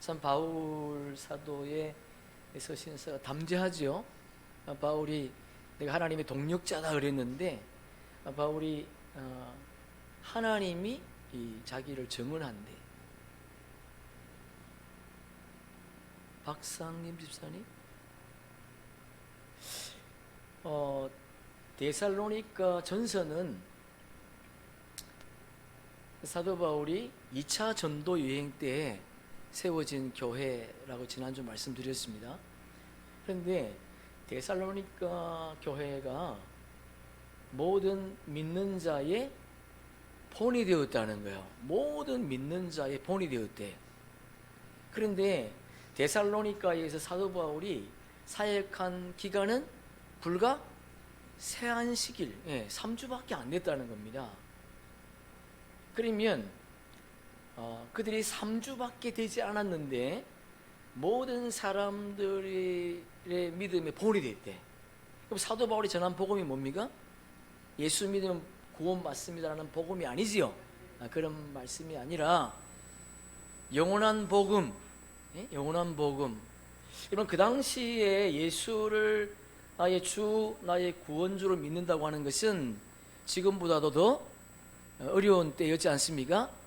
참 바울 사도의 서신서가 담대하죠. 바울이 내가 하나님의 동력자다 그랬는데 바울이 하나님이 자기를 증언한대. 박상님 집사님, 데살로니가 전서는 사도 바울이 2차 전도 여행 때 세워진 교회라고 지난주 말씀드렸습니다. 그런데 데살로니가 교회가 모든 믿는 자의 본이 되었다는 거예요. 모든 믿는 자의 본이 되었대. 그런데 데살로니가에서 사도 바울이 사역한 기간은 불과 세안식일, 3주밖에 안 됐다는 겁니다. 그러면 그들이 3주밖에 되지 않았는데 모든 사람들의 믿음의 본이 됐대. 그럼 사도 바울이 전한 복음이 뭡니까? 예수 믿으면 구원 받습니다라는 복음이 아니지요. 그런 말씀이 아니라 영원한 복음, 영원한 복음. 여러분, 그 당시에 예수를 나의 주, 나의 구원주로 믿는다고 하는 것은 지금보다도 더 어려운 때였지 않습니까?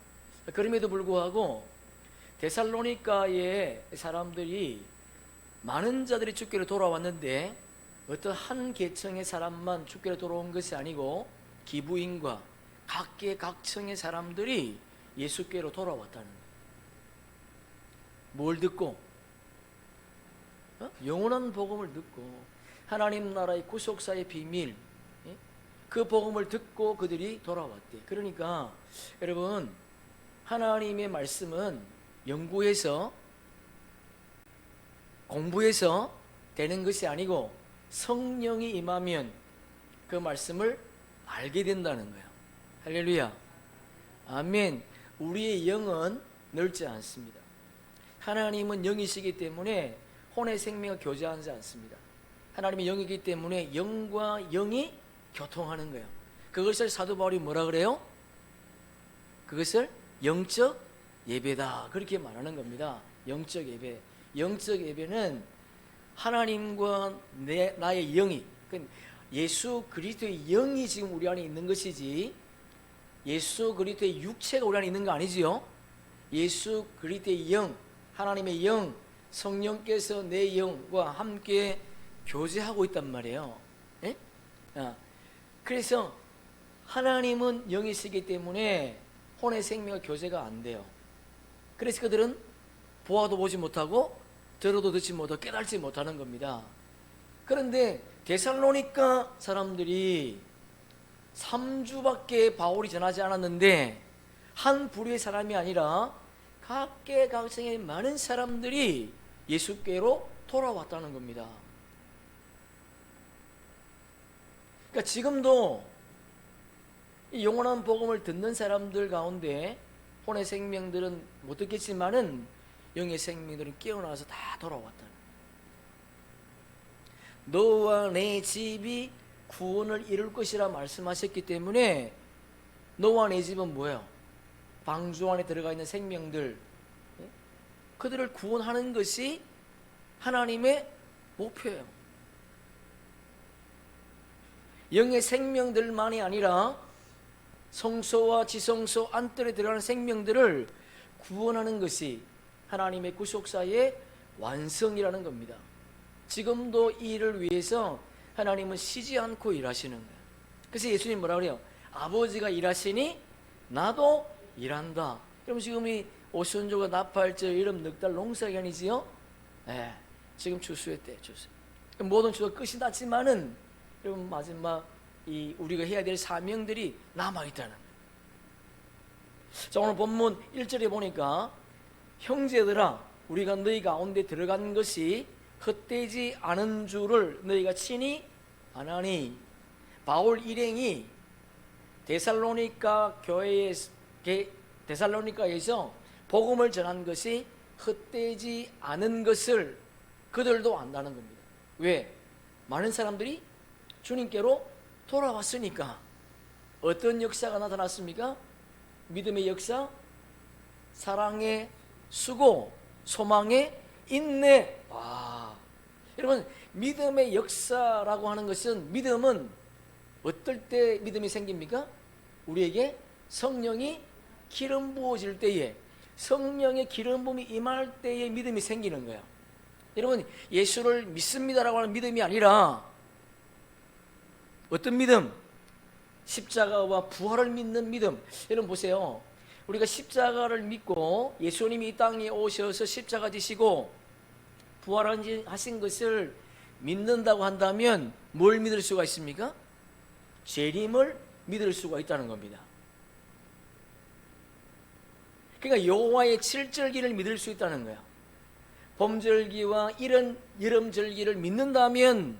그럼에도 불구하고 데살로니가의 사람들이 많은 자들이 주께로 돌아왔는데 어떤 한 계층의 사람만 주께로 돌아온 것이 아니고 기부인과 각계각층의 사람들이 예수께로 돌아왔다는 거예요. 뭘 듣고? 영원한 복음을 듣고 하나님 나라의 구속사의 비밀, 그 복음을 듣고 그들이 돌아왔대. 그러니까 여러분, 하나님의 말씀은 연구해서 공부해서 되는 것이 아니고 성령이 임하면 그 말씀을 알게 된다는 거예요. 할렐루야, 아멘. 우리의 영은 넓지 않습니다. 하나님은 영이시기 때문에 혼의 생명을 교제하지 않습니다. 하나님의 영이기 때문에 영과 영이 교통하는 거예요. 그것을 사도 바울이 뭐라 그래요? 그것을 영적 예배다, 그렇게 말하는 겁니다. 영적 예배. 영적 예배는 하나님과 나의 영이, 예수 그리스도의 영이 지금 우리 안에 있는 것이지 예수 그리스도의 육체가 우리 안에 있는 거 아니지요. 예수 그리스도의 영, 하나님의 영, 성령께서 내 영과 함께 교제하고 있단 말이에요. 그래서 하나님은 영이시기 때문에 혼의 생명과 교제가 안 돼요. 그래서 그들은 보아도 보지 못하고 들어도 듣지 못하고 깨달지 못하는 겁니다. 그런데 데살로니가 사람들이 3주밖에 바울이 전하지 않았는데 한 부류의 사람이 아니라 각계각층의 많은 사람들이 예수께로 돌아왔다는 겁니다. 그러니까 지금도 이 영원한 복음을 듣는 사람들 가운데 혼의 생명들은 못 듣겠지만은 영의 생명들은 깨어나서 다 돌아왔다. 너와 내 집이 구원을 이룰 것이라 말씀하셨기 때문에 너와 내 집은 뭐예요? 방주 안에 들어가 있는 생명들, 그들을 구원하는 것이 하나님의 목표예요. 영의 생명들만이 아니라 성소와 지성소 안뜰에 들어가는 생명들을 구원하는 것이 하나님의 구속사의 완성이라는 겁니다. 지금도 이 일을 위해서 하나님은 쉬지 않고 일하시는 거예요. 그래서 예수님 뭐라 그래요? 아버지가 일하시니 나도 일한다. 그럼 지금 이 오순절과 나팔절, 여름 넉달 농사기간이지요? 네, 지금 추수의 때, 추수. 모든 추수가 끝이 났지만은 여러분, 마지막 이 우리가 해야 될 사명들이 남아있다는 거예요. 자, 오늘 본문 1절에 보니까 형제들아, 우리가 너희 가운데 들어간 것이 헛되지 않은 줄을 너희가 친히 아나니. 바울 일행이 데살로니가에서 복음을 전한 것이 헛되지 않은 것을 그들도 안다는 겁니다. 왜? 많은 사람들이 주님께로 돌아왔으니까. 어떤 역사가 나타났습니까? 믿음의 역사, 사랑의 수고, 소망의 인내. 와, 여러분, 믿음의 역사라고 하는 것은, 믿음은 어떨 때 믿음이 생깁니까? 우리에게 성령이 기름 부어질 때에, 성령의 기름 부음이 임할 때에 믿음이 생기는 거예요. 여러분, 예수를 믿습니다라고 하는 믿음이 아니라 어떤 믿음? 십자가와 부활을 믿는 믿음. 여러분 보세요. 우리가 십자가를 믿고 예수님이 이 땅에 오셔서 십자가 지시고 부활하신 것을 믿는다고 한다면 뭘 믿을 수가 있습니까? 재림을 믿을 수가 있다는 겁니다. 그러니까 여호와의 칠절기를 믿을 수 있다는 거야. 봄절기와 이런 여름절기를 믿는다면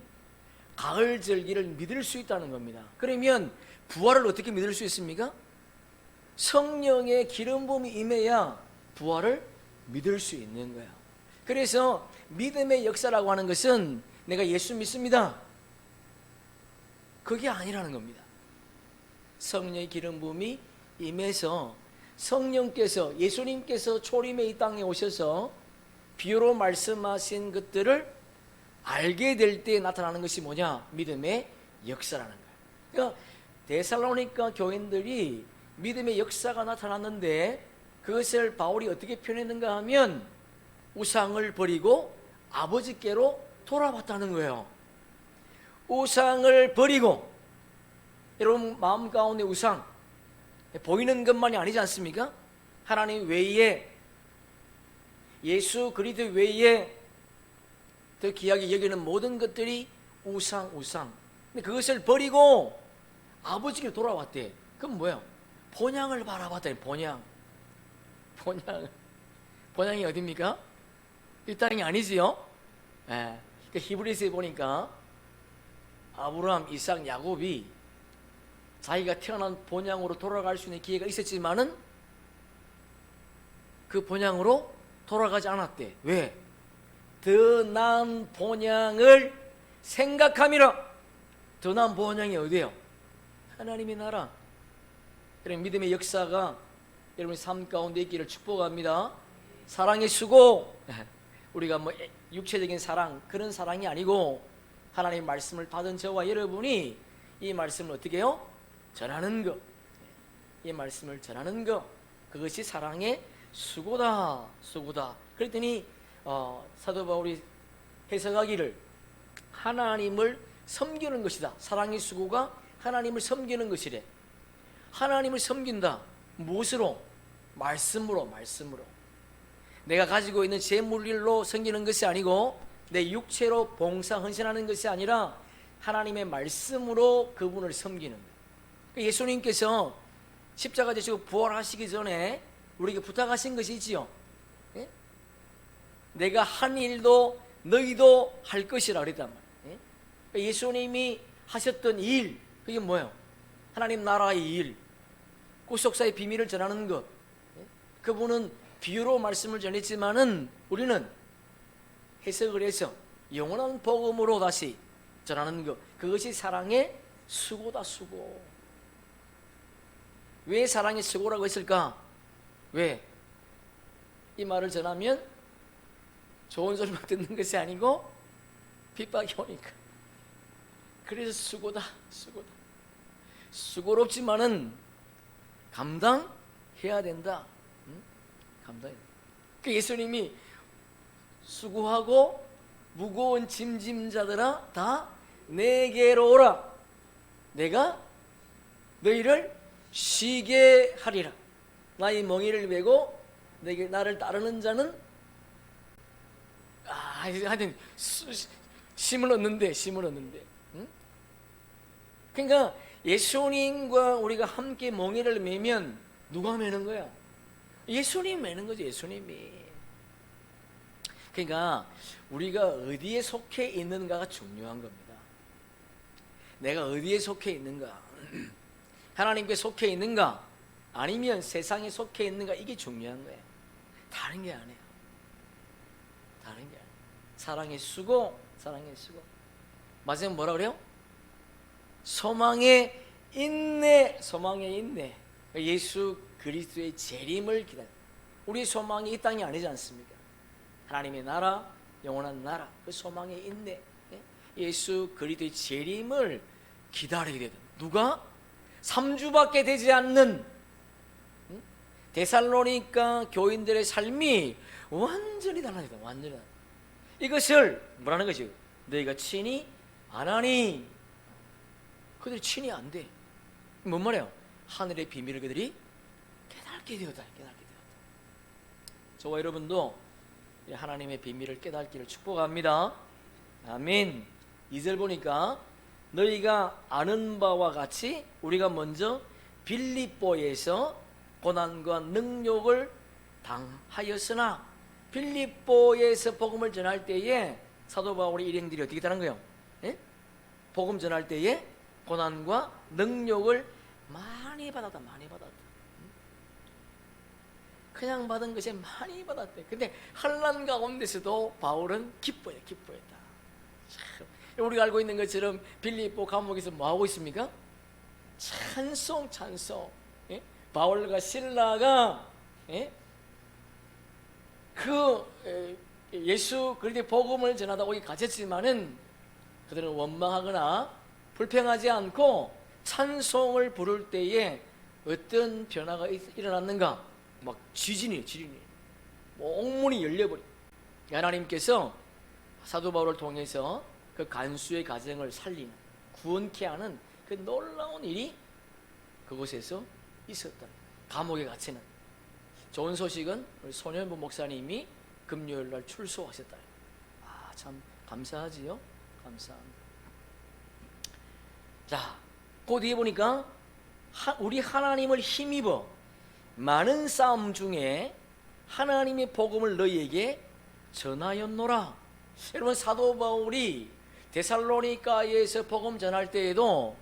가을절기를 믿을 수 있다는 겁니다. 그러면 부활을 어떻게 믿을 수 있습니까? 성령의 기름 부음이 임해야 부활을 믿을 수 있는 거야. 그래서 믿음의 역사라고 하는 것은 내가 예수 믿습니다, 그게 아니라는 겁니다. 성령의 기름 부음이 임해서 성령께서, 예수님께서 초림에 이 땅에 오셔서 비유로 말씀하신 것들을 알게 될 때 나타나는 것이 뭐냐? 믿음의 역사라는 거예요. 그러니까 데살로니가 교인들이 믿음의 역사가 나타났는데 그것을 바울이 어떻게 표현했는가 하면 우상을 버리고 아버지께로 돌아왔다는 거예요. 우상을 버리고, 여러분 마음 가운데 우상, 보이는 것만이 아니지 않습니까? 하나님 외에, 예수 그리스도 외에 더 귀하게 여기는 모든 것들이 우상. 근데 그것을 버리고 아버지께 돌아왔대. 그럼 뭐야? 본향을 바라봤더니 본향이 어딥니까? 이 땅이 아니지요? 예. 그 히브리서에 보니까 아브라함, 이삭, 야곱이 자기가 태어난 본향으로 돌아갈 수 있는 기회가 있었지만은 그 본향으로 돌아가지 않았대. 왜? 더 나은 본향을 생각함이라. 더 나은 본향이 어디예요? 하나님의 나라. 그럼 믿음의 역사가 여러분의 삶 가운데 있기를 축복합니다. 사랑의 수고, 우리가 뭐 육체적인 사랑, 그런 사랑이 아니고 하나님의 말씀을 받은 저와 여러분이 이 말씀을 어떻게 해요? 전하는 것, 이 말씀을 전하는 것, 그것이 사랑의 수고다. 그랬더니 사도 바울이 해석하기를 하나님을 섬기는 것이다. 사랑의 수고가 하나님을 섬기는 것이래. 하나님을 섬긴다. 무엇으로? 말씀으로. 내가 가지고 있는 재물일로 섬기는 것이 아니고 내 육체로 봉사 헌신하는 것이 아니라 하나님의 말씀으로 그분을 섬기는 거예요. 예수님께서 십자가 지시고 부활하시기 전에 우리에게 부탁하신 것이 있지요. 예? 내가 한 일도 너희도 할 것이라 그랬단 말이에요. 예? 예수님이 하셨던 일, 그게 뭐예요? 하나님 나라의 일, 구속사의 비밀을 전하는 것. 예? 그분은 비유로 말씀을 전했지만은 우리는 해석을 해서 영원한 복음으로 다시 전하는 것, 그것이 사랑의 수고다. 수고. 왜 사랑의 수고라고 했을까? 왜? 이 말을 전하면 좋은 소리만 듣는 것이 아니고 핍박이 오니까. 그래서 수고다. 수고롭지만은 감당해야 된다. 감당해야 된다. 그 예수님이 수고하고 무거운 짐진 자들아 다 내게로 오라. 내가 너희를 쉬게 하리라. 나의 멍에를 메고 내게 나를 따르는 자는 하여튼 힘을 얻는데. 응? 그러니까 예수님과 우리가 함께 멍에를 메면 누가 메는 거야? 예수님이 메는 거죠. 예수님이. 그러니까 우리가 어디에 속해 있는가가 중요한 겁니다. 내가 어디에 속해 있는가? 하나님께 속해 있는가? 아니면 세상에 속해 있는가? 이게 중요한 거예요. 다른 게 아니에요. 사랑의 수고. 마지막 뭐라 그래요? 소망의 인내. 예수 그리스도의 재림을 기다려. 우리 소망이 이 땅이 아니지 않습니까? 하나님의 나라, 영원한 나라, 그 소망에 있네. 예수 그리스도의 재림을 기다리게 되다. 누가? 3주밖에 되지 않는 데살로니가 교인들의 삶이 완전히 달라졌다. 완전히 달라졌다. 이것을 뭐라는 거죠? 너희가 친히 안 하니. 그들이 친히 안 돼. 뭔 말이에요? 하늘의 비밀을 그들이 깨닫게 되었다. 깨닫게 되었다. 저와 여러분도 하나님의 비밀을 깨닫기를 축복합니다. 아멘. 2절 보니까 너희가 아는 바와 같이 우리가 먼저 빌립보에서 고난과 능욕을 당하였으나, 빌립보에서 복음을 전할 때에 사도 바울의 일행들이 어떻게 되는 거예요? 예? 복음 전할 때에 고난과 능욕을 많이 받았다. 많이 받았다. 그냥 받은 것이 많이 받았대. 근데 환난 가운데서도 바울은 기뻐했다. 참, 우리가 알고 있는 것처럼 빌립보 감옥에서 뭐 하고 있습니까? 찬송. 예? 바울과 실라가 예수 그리스도의 복음을 전하다 오기 갇혔지만은 그들은 원망하거나 불평하지 않고 찬송을 부를 때에 어떤 변화가 일어났는가? 막 지진이 뭐 옥문이 열려버려. 하나님께서 사도 바울을 통해서 그 간수의 가정을 살리는, 구원케 하는 그 놀라운 일이 그곳에서 있었다. 감옥에 갇히는. 좋은 소식은 우리 손현부 목사님이 금요일 날 출소하셨다. 참 감사하지요. 감사합니다. 자, 그 뒤에 보니까 우리 하나님을 힘입어 많은 싸움 중에 하나님의 복음을 너희에게 전하였노라. 여러분, 사도 바울이 데살로니가에서 복음 전할 때에도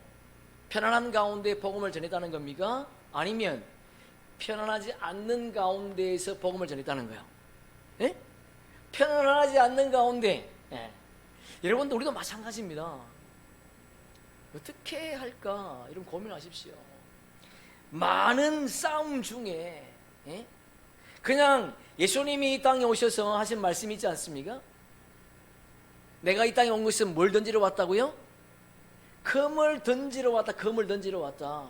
편안한 가운데 복음을 전했다는 겁니까? 아니면 편안하지 않는 가운데에서 복음을 전했다는 거예요? 예? 편안하지 않는 가운데. 예. 여러분도 우리도 마찬가지입니다. 어떻게 할까 이런 고민하십시오. 많은 싸움 중에 그냥 예수님이 이 땅에 오셔서 하신 말씀이 있지 않습니까? 내가 이 땅에 온 것은 뭘 던지러 왔다고요? 금을 던지러 왔다.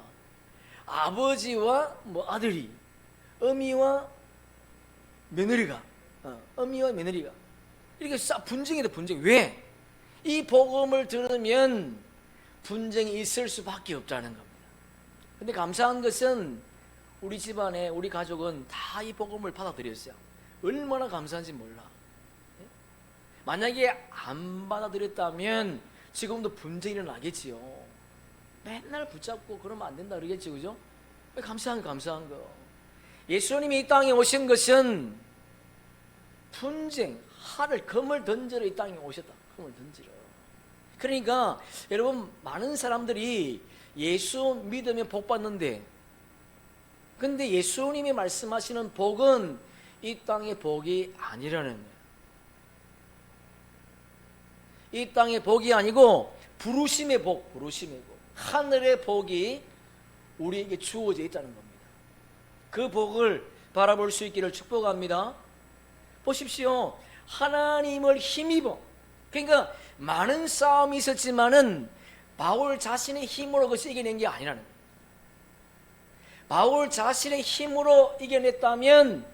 아버지와 아들이, 어미와 며느리가 이렇게 분쟁이다. 분쟁. 왜? 이 복음을 들으면 분쟁이 있을 수밖에 없다는 겁니다. 근데 감사한 것은 우리 집안에, 우리 가족은 다 이 복음을 받아들였어요. 얼마나 감사한지 몰라. 만약에 안 받아들였다면 지금도 분쟁이 일어나겠지요. 맨날 붙잡고 그러면 안 된다 그러겠지, 그죠? 감사한 거. 예수님이 이 땅에 오신 것은 분쟁, 금을 던지러 이 땅에 오셨다. 금을 던지러. 그러니까 여러분, 많은 사람들이 예수 믿으면 복 받는데, 근데 예수님이 말씀하시는 복은 이 땅의 복이 아니라는 거예요. 이 땅의 복이 아니고 부르심의 복. 하늘의 복이 우리에게 주어져 있다는 겁니다. 그 복을 바라볼 수 있기를 축복합니다. 보십시오. 하나님을 힘입어. 그러니까 많은 싸움이 있었지만은 바울 자신의 힘으로 그것을 이겨낸 게 아니라는 거예요. 바울 자신의 힘으로 이겨냈다면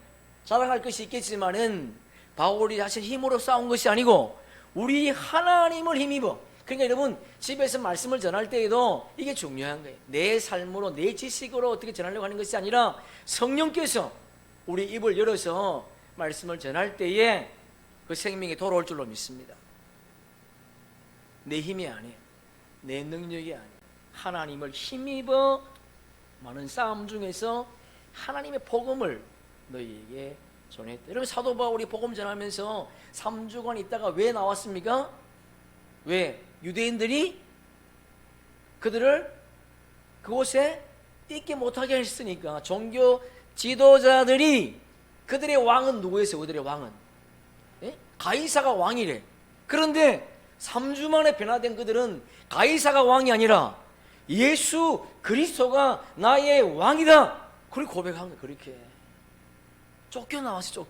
자랑할 것이 있겠지만은 바울이 자신 힘으로 싸운 것이 아니고 우리 하나님을 힘입어. 그러니까 여러분, 집에서 말씀을 전할 때에도 이게 중요한 거예요. 내 삶으로, 내 지식으로 어떻게 전하려고 하는 것이 아니라 성령께서 우리 입을 열어서 말씀을 전할 때에 그 생명이 돌아올 줄로 믿습니다. 내 힘이 아니에요. 내 능력이 아니에요. 하나님을 힘입어 많은 싸움 중에서 하나님의 복음을 너희에게 전했다. 여러분, 사도 바울이 복음 전하면서 3주간 있다가 왜 나왔습니까? 왜? 유대인들이 그들을 그곳에 있게 못하게 했으니까. 종교 지도자들이, 그들의 왕은 누구였어요? 그들의 왕은 가이사가 왕이래. 그런데 3주 만에 변화된 그들은 가이사가 왕이 아니라 예수 그리스도가 나의 왕이다. 그렇게 고백한 거예요. 그렇게 쫓겨나와서.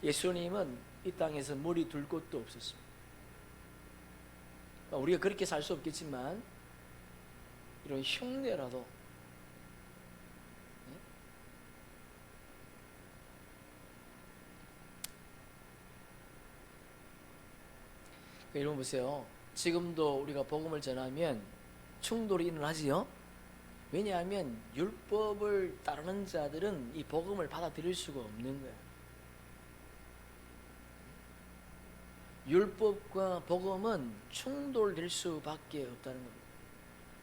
예수님은 이 땅에서 머리 둘 곳도 없었습니다. 우리가 그렇게 살 수 없겠지만 이런 흉내라도 여러분 보세요. 지금도 우리가 복음을 전하면 충돌이 일어나지요. 왜냐하면 율법을 따르는 자들은 이 복음을 받아들일 수가 없는 거예요. 율법과 복음은 충돌될 수밖에 없다는 겁니다.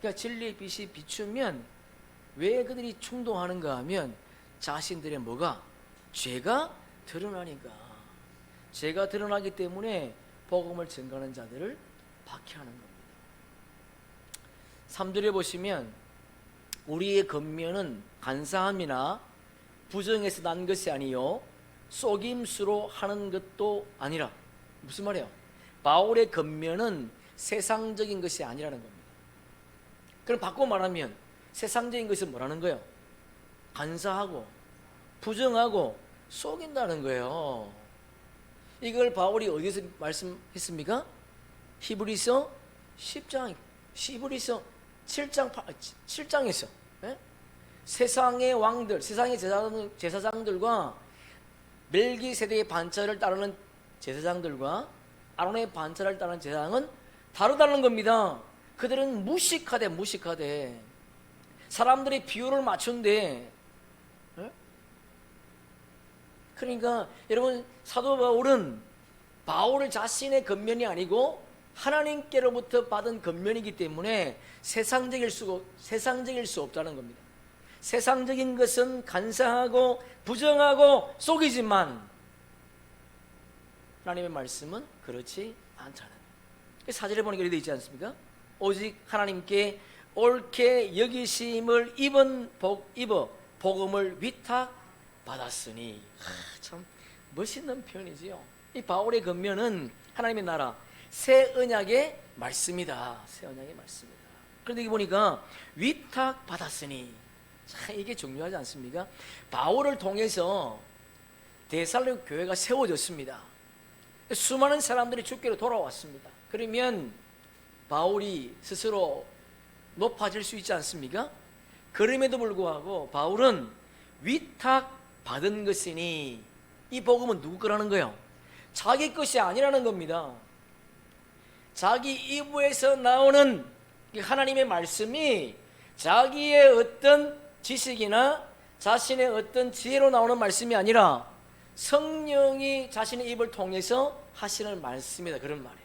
그러니까 진리의 빛이 비추면 왜 그들이 충동하는가 하면 자신들의 뭐가? 죄가 드러나니까. 죄가 드러나기 때문에 복음을 전가하는 자들을 박해하는 겁니다. 3절에 보시면 우리의 겉면은 간사함이나 부정에서 난 것이 아니요 속임수로 하는 것도 아니라. 무슨 말이에요? 바울의 겉면은 세상적인 것이 아니라는 겁니다. 그럼 바꿔 말하면 세상적인 것은 뭐라는 거예요? 간사하고 부정하고 속인다는 거예요. 이걸 바울이 어디서 말씀했습니까? 히브리서 10장, 히브리서 7장에서 세상의 왕들, 세상의 제사장들과 멜기세덱의 반차를 따르는 제사장들과 아론의 반차를 따르는 제사장은 다르다는 겁니다. 그들은 무식하되 사람들이 비율을 맞춘대. 그러니까 여러분, 사도 바울을 자신의 겉면이 아니고 하나님께로부터 받은 겉면이기 때문에 세상적일 수 없다는 겁니다. 세상적인 것은 간사하고 부정하고 속이지만 하나님의 말씀은 그렇지 않잖아요. 4절에 보니까 이렇게 되어 있지 않습니까? 오직 하나님께 옳게 여기심을 입어 복음을 위탁받았으니. 참 멋있는 표현이지요. 이 바울의 겉면은 하나님의 나라 새 언약의 말씀이다. 새 언약의 말씀이다. 그런데 여기 보니까 위탁받았으니. 참 이게 중요하지 않습니까? 바울을 통해서 데살로니가 교회가 세워졌습니다. 수많은 사람들이 주께로 돌아왔습니다. 그러면 바울이 스스로 높아질 수 있지 않습니까? 그럼에도 불구하고 바울은 위탁받은 것이니. 이 복음은 누구 거라는 거예요? 자기 것이 아니라는 겁니다. 자기 입에서 나오는 하나님의 말씀이 자기의 어떤 지식이나 자신의 어떤 지혜로 나오는 말씀이 아니라 성령이 자신의 입을 통해서 하시는 말씀이다. 그런 말이에요.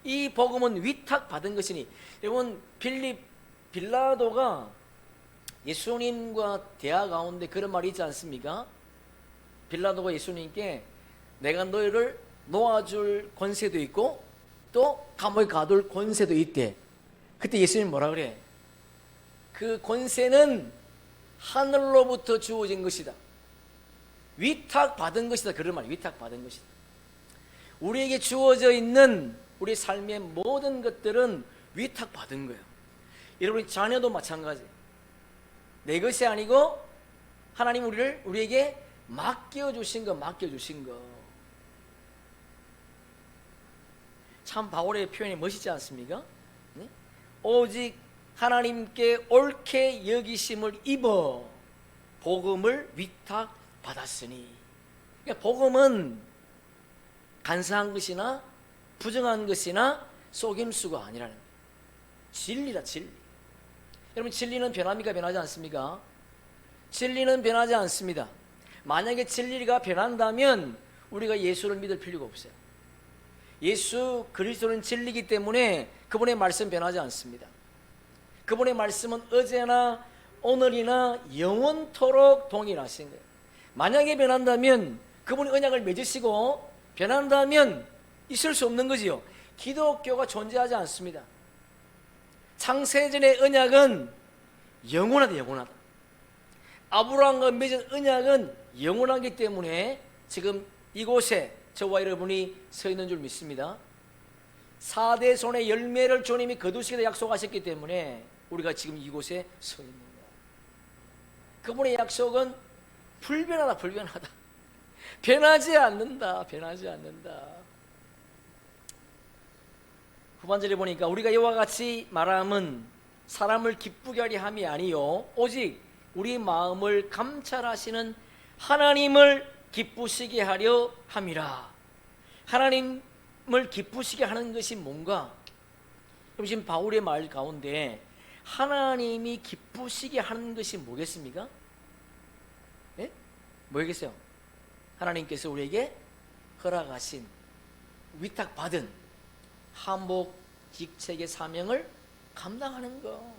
이 복음은 위탁받은 것이니. 여러분, 빌라도가 예수님과 대화 가운데 그런 말이 있지 않습니까? 빌라도가 예수님께 내가 너희를 놓아줄 권세도 있고 또 감옥에 가둘 권세도 있대. 그때 예수님 뭐라 그래? 그 권세는 하늘로부터 주어진 것이다. 위탁받은 것이다. 그런 말이에요. 위탁받은 것이다. 우리에게 주어져 있는 우리 삶의 모든 것들은 위탁받은 거예요. 여러분, 자녀도 마찬가지예요. 내 것이 아니고 하나님 우리에게 맡겨주신 거. 참 바울의 표현이 멋있지 않습니까? 네? 오직 하나님께 옳게 여기심을 입어 복음을 위탁받았으니. 그러니까 복음은 간사한 것이나 부정한 것이나 속임수가 아니라는 거예요. 진리다, 진리. 여러분, 진리는 변합니까? 변하지 않습니까? 진리는 변하지 않습니다. 만약에 진리가 변한다면 우리가 예수를 믿을 필요가 없어요. 예수 그리스도는 진리이기 때문에 그분의 말씀 변하지 않습니다. 그분의 말씀은 어제나 오늘이나 영원토록 동일하신 거예요. 만약에 변한다면 그분이 언약을 맺으시고 변한다면 있을 수 없는 거지요. 기독교가 존재하지 않습니다. 창세전의 언약은 영원하다. 아브라함과 맺은 언약은 영원하기 때문에 지금 이곳에 저와 여러분이 서 있는 줄 믿습니다. 4대 손의 열매를 주님이 거두시기로 약속하셨기 때문에 우리가 지금 이곳에 서 있는 거예요. 그분의 약속은 불변하다. 변하지 않는다. 변하지 않는다. 후반절에 보니까 우리가 이와 같이 말함은 사람을 기쁘게 하려 함이 아니요 오직 우리 마음을 감찰하시는 하나님을 기쁘시게 하려 함이라. 하나님을 기쁘시게 하는 것이 뭔가? 그럼 지금 바울의 말 가운데 하나님이 기쁘시게 하는 것이 뭐겠습니까? 예? 뭐겠어요? 하나님께서 우리에게 허락하신, 위탁받은 한복 직책의 사명을 감당하는 거,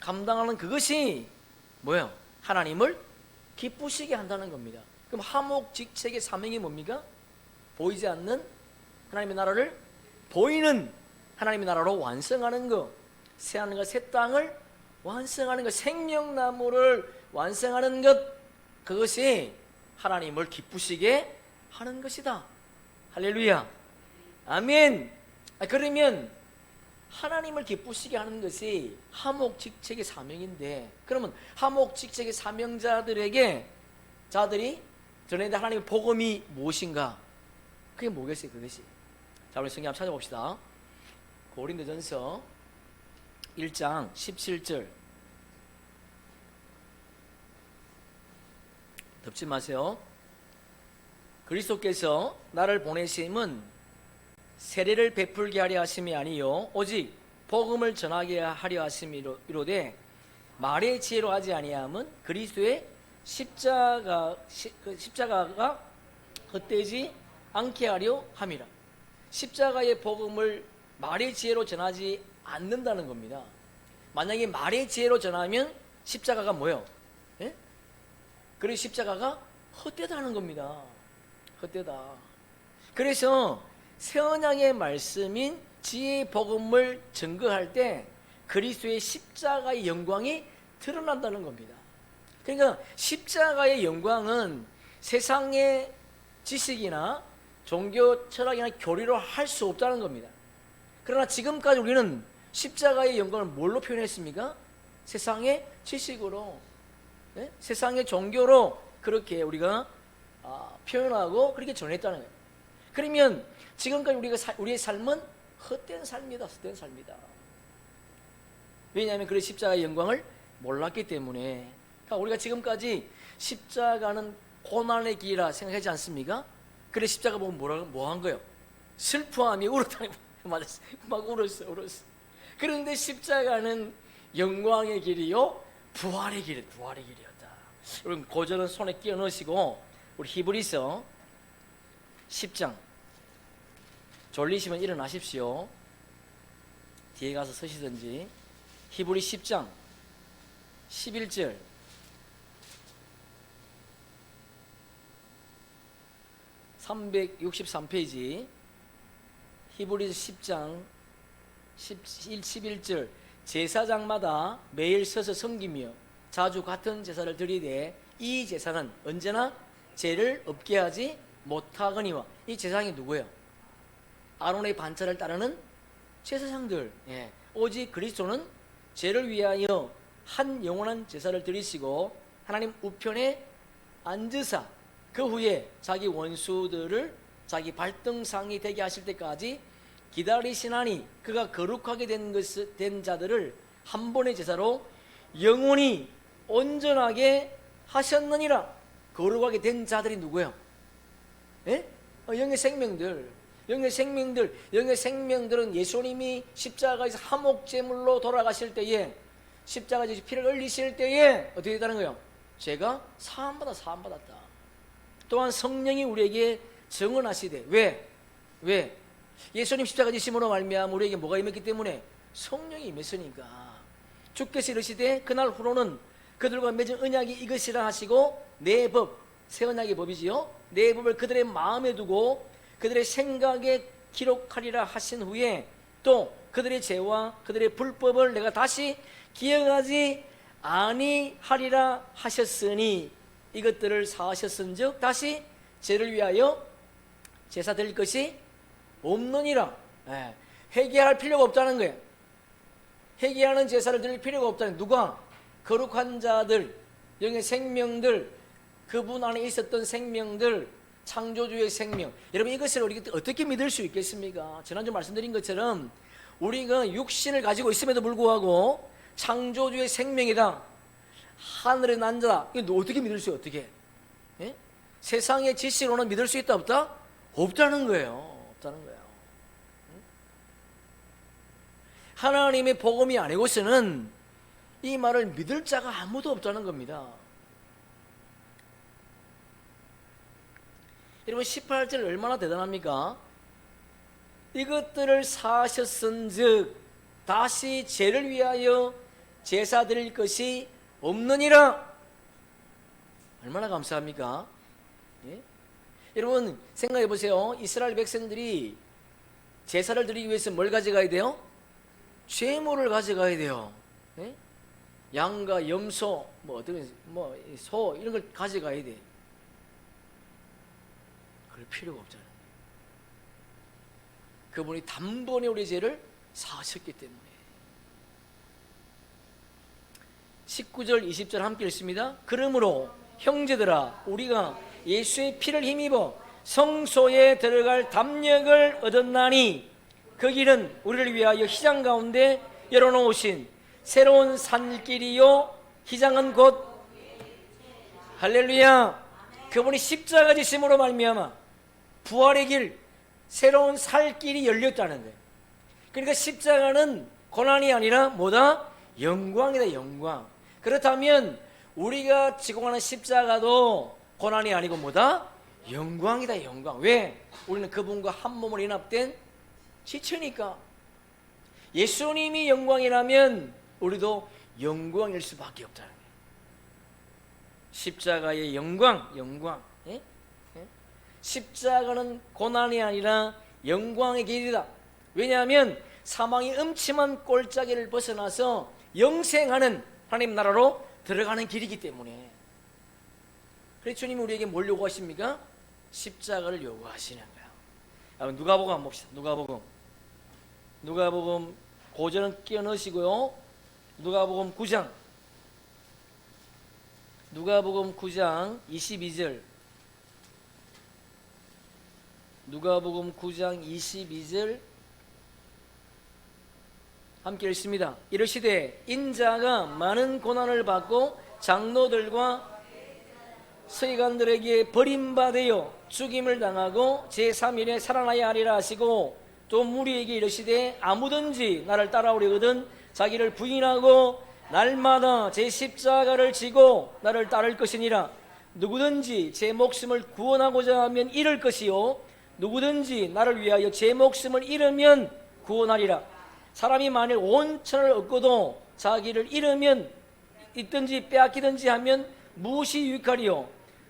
감당하는 그것이 뭐예요? 하나님을 기쁘시게 한다는 겁니다. 그럼 한복 직책의 사명이 뭡니까? 보이지 않는 하나님의 나라를 보이는 하나님의 나라로 완성하는 것, 새하늘과 새 땅을 완성하는 것, 생명나무를 완성하는 것, 그것이 하나님을 기쁘시게 하는 것이다. 할렐루야, 아멘. 그러면 하나님을 기쁘시게 하는 것이 하목직책의 사명인데, 그러면 하목직책의 사명자들에게 자들이 전해야 될 하나님의 복음이 무엇인가? 그게 뭐겠어요? 그것이. 자, 우리 성경 한번 찾아봅시다. 고린도전서 1장 17절. 덮지 마세요. 그리스도께서 나를 보내심은 세례를 베풀게 하려 하심이 아니요 오직 복음을 전하게 하려 하심이로되 말의 지혜로 하지 아니함은 그리스도의 십자가가 헛되지 않게 하려 함이라. 십자가의 복음을 말의 지혜로 전하지 않는다는 겁니다. 만약에 말의 지혜로 전하면 십자가가 뭐예요? 예? 그래서 십자가가 헛되다는 겁니다. 헛되다. 그래서 새 언약의 말씀인 지혜의 복음을 증거할 때 그리스도의 십자가의 영광이 드러난다는 겁니다. 그러니까 십자가의 영광은 세상의 지식이나 종교 철학이나 교리로 할 수 없다는 겁니다. 그러나 지금까지 우리는 십자가의 영광을 뭘로 표현했습니까? 세상의 지식으로, 네? 세상의 종교로 그렇게 우리가 표현하고 그렇게 전했다는 거예요. 그러면 지금까지 우리의 삶은 헛된 삶이다. 헛된 삶이다. 왜냐하면 그 십자가의 영광을 몰랐기 때문에. 그러니까 우리가 지금까지 십자가는 고난의 길이라 생각하지 않습니까? 그래 십자가 보면 뭐 한 거예요? 슬퍼하며 울었다니. 맞았어. 막 울었어. 그런데 십자가는 영광의 길이요 부활의 길이었다. 여러분 고전은 손에 끼워 넣으시고 우리 히브리서 10장 졸리시면 일어나십시오. 뒤에 가서 서시든지. 히브리 10장 11절. (363페이지) 히브리서 10장 11절. 제사장마다 매일 서서 섬기며 자주 같은 제사를 드리되 이 제사는 언제나 죄를 없게 하지 못하거니와. 이 제사장이 누구예요? 아론의 반차를 따르는 제사장들. 예. 오직 그리스도는 죄를 위하여 한 영원한 제사를 드리시고 하나님 우편에 앉으사 그 후에 자기 원수들을 자기 발등상이 되게 하실 때까지 기다리시나니 그가 거룩하게 된 자들을 한 번의 제사로 영원히 온전하게 하셨느니라. 거룩하게 된 자들이 누구예요? 예? 영의 생명들. 영의 생명들은 예수님이 십자가에서 화목제물로 돌아가실 때에, 십자가에서 피를 흘리실 때에 어떻게 됐다는 거예요? 죄가 사함받았다. 또한 성령이 우리에게 증언하시되. 왜? 예수님 십자가 지심으로 말미암아 우리에게 뭐가 임했기 때문에? 성령이 임했으니까. 주께서 이르시되 그날 후로는 그들과 맺은 언약이 이것이라 하시고 내 법, 새 언약의 법이지요, 내 법을 그들의 마음에 두고 그들의 생각에 기록하리라 하신 후에 또 그들의 죄와 그들의 불법을 내가 다시 기억하지 아니하리라 하셨으니 이것들을 사하셨은즉 다시 죄를 위하여 제사 드릴 것이 없느니라. 회개할 필요가 없다는 거예요. 회개하는 제사를 드릴 필요가 없다는 거예요. 누가? 거룩한 자들, 영의 생명들, 그분 안에 있었던 생명들, 창조주의 생명. 여러분 이것을 우리가 어떻게 믿을 수 있겠습니까? 지난주 말씀드린 것처럼 우리가 육신을 가지고 있음에도 불구하고 창조주의 생명이다, 하늘에 난 자다, 이거 어떻게 믿을 수 있어요? 어떻게? 예? 세상의 지식으로는 믿을 수 있다 없다? 없다는 거예요. 없다는 거예요. 하나님의 복음이 아니고서는 이 말을 믿을 자가 아무도 없다는 겁니다. 여러분 18절 얼마나 대단합니까? 이것들을 사하셨은즉 다시 죄를 위하여 제사 드릴 것이 없느니라. 얼마나 감사합니까? 예? 여러분 생각해 보세요. 이스라엘 백성들이 제사를 드리기 위해서 뭘 가져가야 돼요? 제물을 가져가야 돼요. 예? 양과 염소, 소 이런 걸 가져가야 돼. 그럴 필요가 없잖아요. 그분이 단번에 우리 죄를 사하셨기 때문에. 19절 20절 함께 읽습니다. 그러므로 형제들아 우리가 예수의 피를 힘입어 성소에 들어갈 담력을 얻었나니 그 길은 우리를 위하여 희장 가운데 열어놓으신 새로운 산길이요 희장은 곧 할렐루야, 그분이 십자가 지심으로 말미암아 부활의 길, 새로운 살 길이 열렸다는 거예요. 그러니까 십자가는 고난이 아니라 뭐다? 영광이다, 영광. 그렇다면 우리가 지고 가는 십자가도 고난이 아니고 뭐다? 영광이다, 영광. 왜? 우리는 그분과 한 몸으로 연합된 지체니까. 예수님이 영광이라면 우리도 영광일 수밖에 없다는 거예요. 십자가의 영광, 영광. 예? 예? 십자가는 고난이 아니라 영광의 길이다. 왜냐하면 사망의 음침한 골짜기를 벗어나서 영생하는 하나님 나라로 들어가는 길이기 때문에. 그래서 주님이 우리에게 뭘 요구하십니까? 십자가를 요구하시는 거예요. 누가복음 한번 봅시다. 누가복음 고전은 끼워 넣으시고요. 누가복음 9장 22절. 누가복음 9장 22절 함께 읽습니다. 이르시되 인자가 많은 고난을 받고 장로들과 서기관들에게 버림받아 죽임을 당하고 제3일에 살아나야 하리라 하시고, 또 무리에게 이르시되 아무든지 나를 따라오려거든 자기를 부인하고 날마다 제 십자가를 지고 나를 따를 것이니라. 누구든지 제 목숨을 구원하고자 하면 잃을 것이요 누구든지 나를 위하여 제 목숨을 잃으면 구원하리라. 사람이 만일 온 천을 얻고도 자기를 잃으면 있든지 빼앗기든지 하면 무엇이 유익하리요?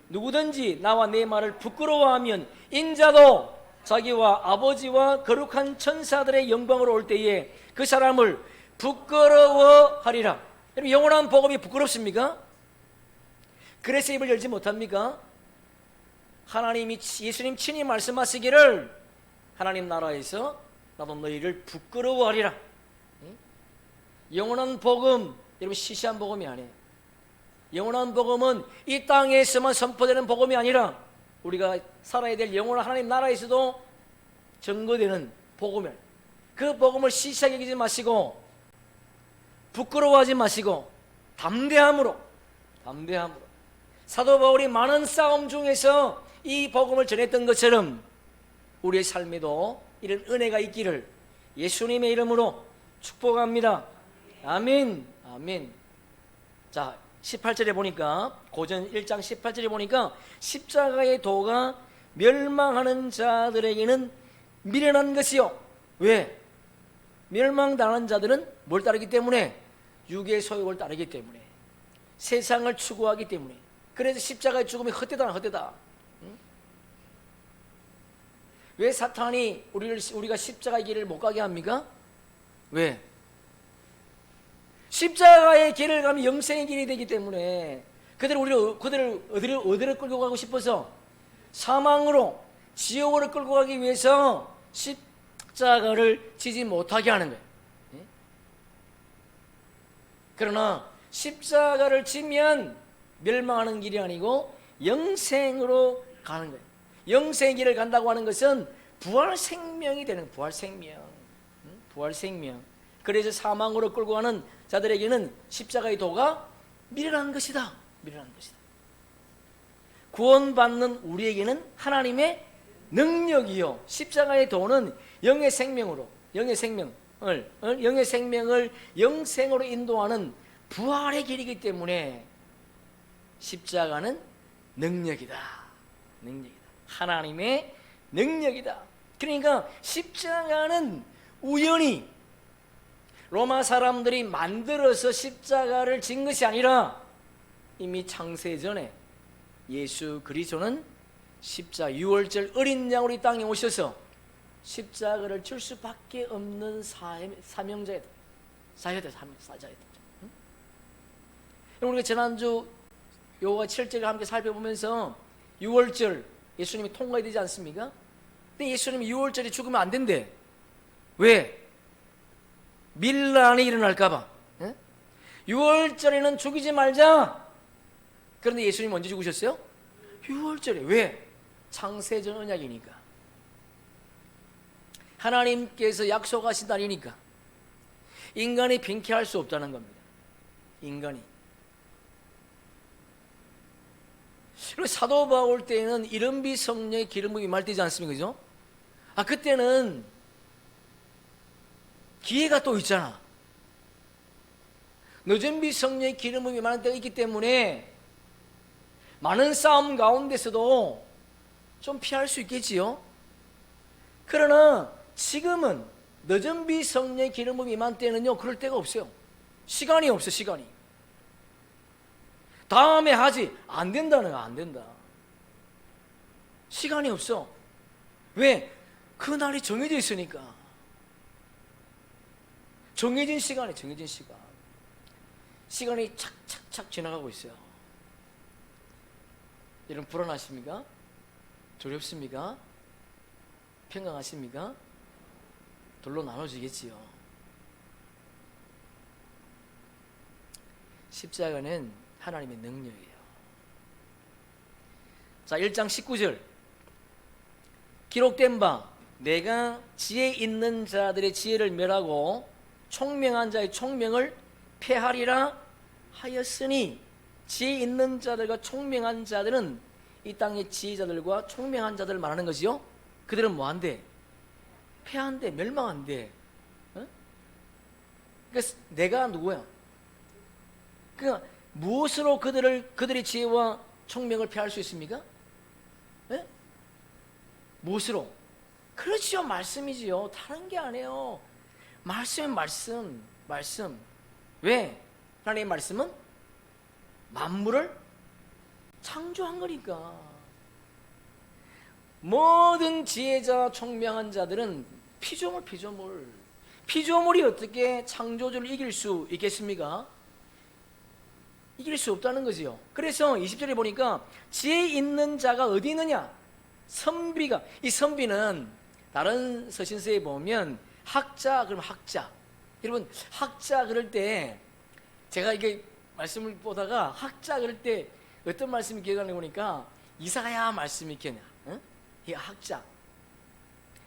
누구든지 나와 내 말을 부끄러워하면 인자도 자기와 아버지와 거룩한 천사들의 영광으로 올 때에 그 사람을 부끄러워하리라. 여러분 영원한 복음이 부끄럽습니까? 그래서 입을 열지 못합니까? 하나님이 예수님 친히 말씀하시기를 하나님 나라에서 나도 너희를 부끄러워하리라. 영원한 복음, 여러분 시시한 복음이 아니에요. 영원한 복음은 이 땅에서만 선포되는 복음이 아니라 우리가 살아야 될 영원한 하나님 나라에서도 증거되는 복음이에요. 그 복음을 시시하게 여기지 마시고 부끄러워하지 마시고 담대함으로 사도 바울이 많은 싸움 중에서 이 복음을 전했던 것처럼 우리의 삶에도 이런 은혜가 있기를 예수님의 이름으로 축복합니다. 아멘. 아멘. 자 18절에 보니까 고전 1장 18절에 보니까 십자가의 도가 멸망하는 자들에게는 미련한 것이요. 왜? 멸망당하는 자들은 뭘 따르기 때문에? 육의 소욕을 따르기 때문에, 세상을 추구하기 때문에. 그래서 십자가의 죽음이 헛되다. 응? 왜 사탄이 우리가 십자가의 길을 못 가게 합니까? 왜? 십자가의 길을 가면 영생의 길이 되기 때문에 그들을 어디로 끌고 가고 싶어서 사망으로, 지옥으로 끌고 가기 위해서 십자가를 지지 못하게 하는 거예요. 그러나 십자가를 지면 멸망하는 길이 아니고 영생으로 가는 거예요. 영생의 길을 간다고 하는 것은 부활 생명이 되는, 부활 생명. 부활 생명. 그래서 사망으로 끌고 가는 자들에게는 십자가의 도가 미련한 것이다. 미련한 것이다. 구원받는 우리에게는 하나님의 능력이요, 십자가의 도는 영의 생명으로, 영의 생명을 영생으로 인도하는 부활의 길이기 때문에 십자가는 능력이다. 능력이다. 하나님의 능력이다. 그러니까 십자가는 우연히 로마 사람들이 만들어서 십자가를 진 것이 아니라 이미 창세 전에 예수 그리스도는 십자가, 유월절 어린 양으로 이 땅에 오셔서 십자가를 줄 수밖에 없는 사명자였다. 사자였다. 우리가 지난주 요가 7절을 함께 살펴보면서 유월절 예수님이 통과해야 되지 않습니까? 근데 예수님이 유월절에 죽으면 안 된대. 왜? 밀란이 일어날까봐. 유월절에는 죽이지 말자. 그런데 예수님이 언제 죽으셨어요? 유월절에. 왜? 창세전 언약이니까. 하나님께서 약속하신 날이니까. 인간이 빙쾌할 수 없다는 겁니다. 인간이. 그리고 사도 바울 때에는 이른비 성령의 기름 부음이 임할 때지 않습니까? 그죠? 그때는 기회가 또 있잖아. 늦은비 성령의 기름 부음이 임하는 때가 있기 때문에 많은 싸움 가운데서도 좀 피할 수 있겠지요. 그러나 지금은 늦은비 성령의 기름 부음이 임한 때는요, 그럴 때가 없어요. 시간이 없어. 시간이. 다음에 하지. 안 된다는 거. 안 된다. 시간이 없어. 왜? 그날이 정해져 있으니까. 정해진 시간에, 정해진 시간. 시간이 착착착 지나가고 있어요. 여러분 불안하십니까? 두렵습니까? 평강하십니까? 둘로 나눠지겠지요. 십자가는 하나님의 능력이에요. 자, 1장 19절. 기록된 바 내가 지혜 있는 자들의 지혜를 멸하고 총명한 자의 총명을 폐하리라 하였으니, 지혜 있는 자들과 총명한 자들은 이 땅의 지혜자들과 총명한 자들을 말하는 것이요. 그들은 뭐한대? 폐한대, 멸망한대. 그러니까 내가 누구야? 그러니까 무엇으로 그들의 지혜와 총명을 폐할 수 있습니까? 네? 무엇으로? 그렇지요, 말씀이지요. 다른 게 아니에요. 말씀은 말씀. 왜? 하나님의 말씀은 만물을 창조한 거니까. 모든 지혜자, 총명한 자들은 피조물이 어떻게 창조주를 이길 수 있겠습니까? 이길 수 없다는 거지요. 그래서 20절에 보니까 지혜 있는 자가 어디 있느냐? 선비가. 이 선비는 다른 서신서에 보면 학자, 그러면 학자. 여러분 학자 그럴 때 제가 이게 말씀을 보다가 학자 그럴 때 어떤 말씀이 기억나는 보니까 이사야 말씀이 기억나. 이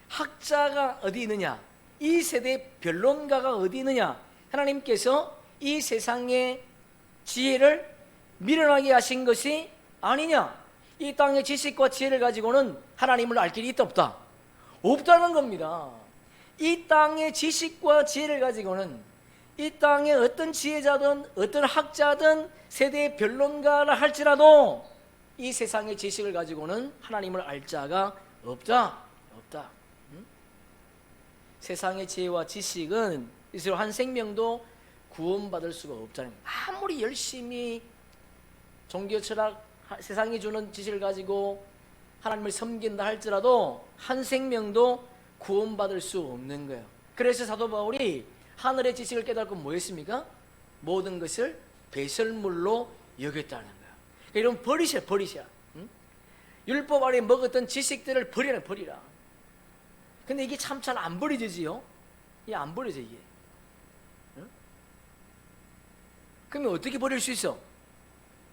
학자가 어디 있느냐? 이 세대의 변론가가 어디 있느냐? 하나님께서 이 세상의 지혜를 미련하게 하신 것이 아니냐? 이 땅의 지식과 지혜를 가지고는 하나님을 알 길이 있다 없다? 없다는 겁니다. 이 땅의 지식과 지혜를 가지고는 이 땅의 어떤 지혜자든 어떤 학자든 세대의 변론가라 할지라도 이 세상의 지식을 가지고는 하나님을 알 자가 없다. 세상의 지혜와 지식은 이스라엘 한 생명도 구원받을 수가 없다는 거예요. 아무리 열심히 종교 철학, 세상이 주는 지식을 가지고 하나님을 섬긴다 할지라도 한 생명도 구원받을 수 없는 거예요. 그래서 사도 바울이 하늘의 지식을 깨닫고 뭐 했습니까? 모든 것을 배설물로 여겼다는 거예요. 이런 버리셔. 율법 아래 먹었던 지식들을 버리라. 근데 이게 참 잘 안 버려지지요? 이게 안 버려져, 이게. 그러면 어떻게 버릴 수 있어?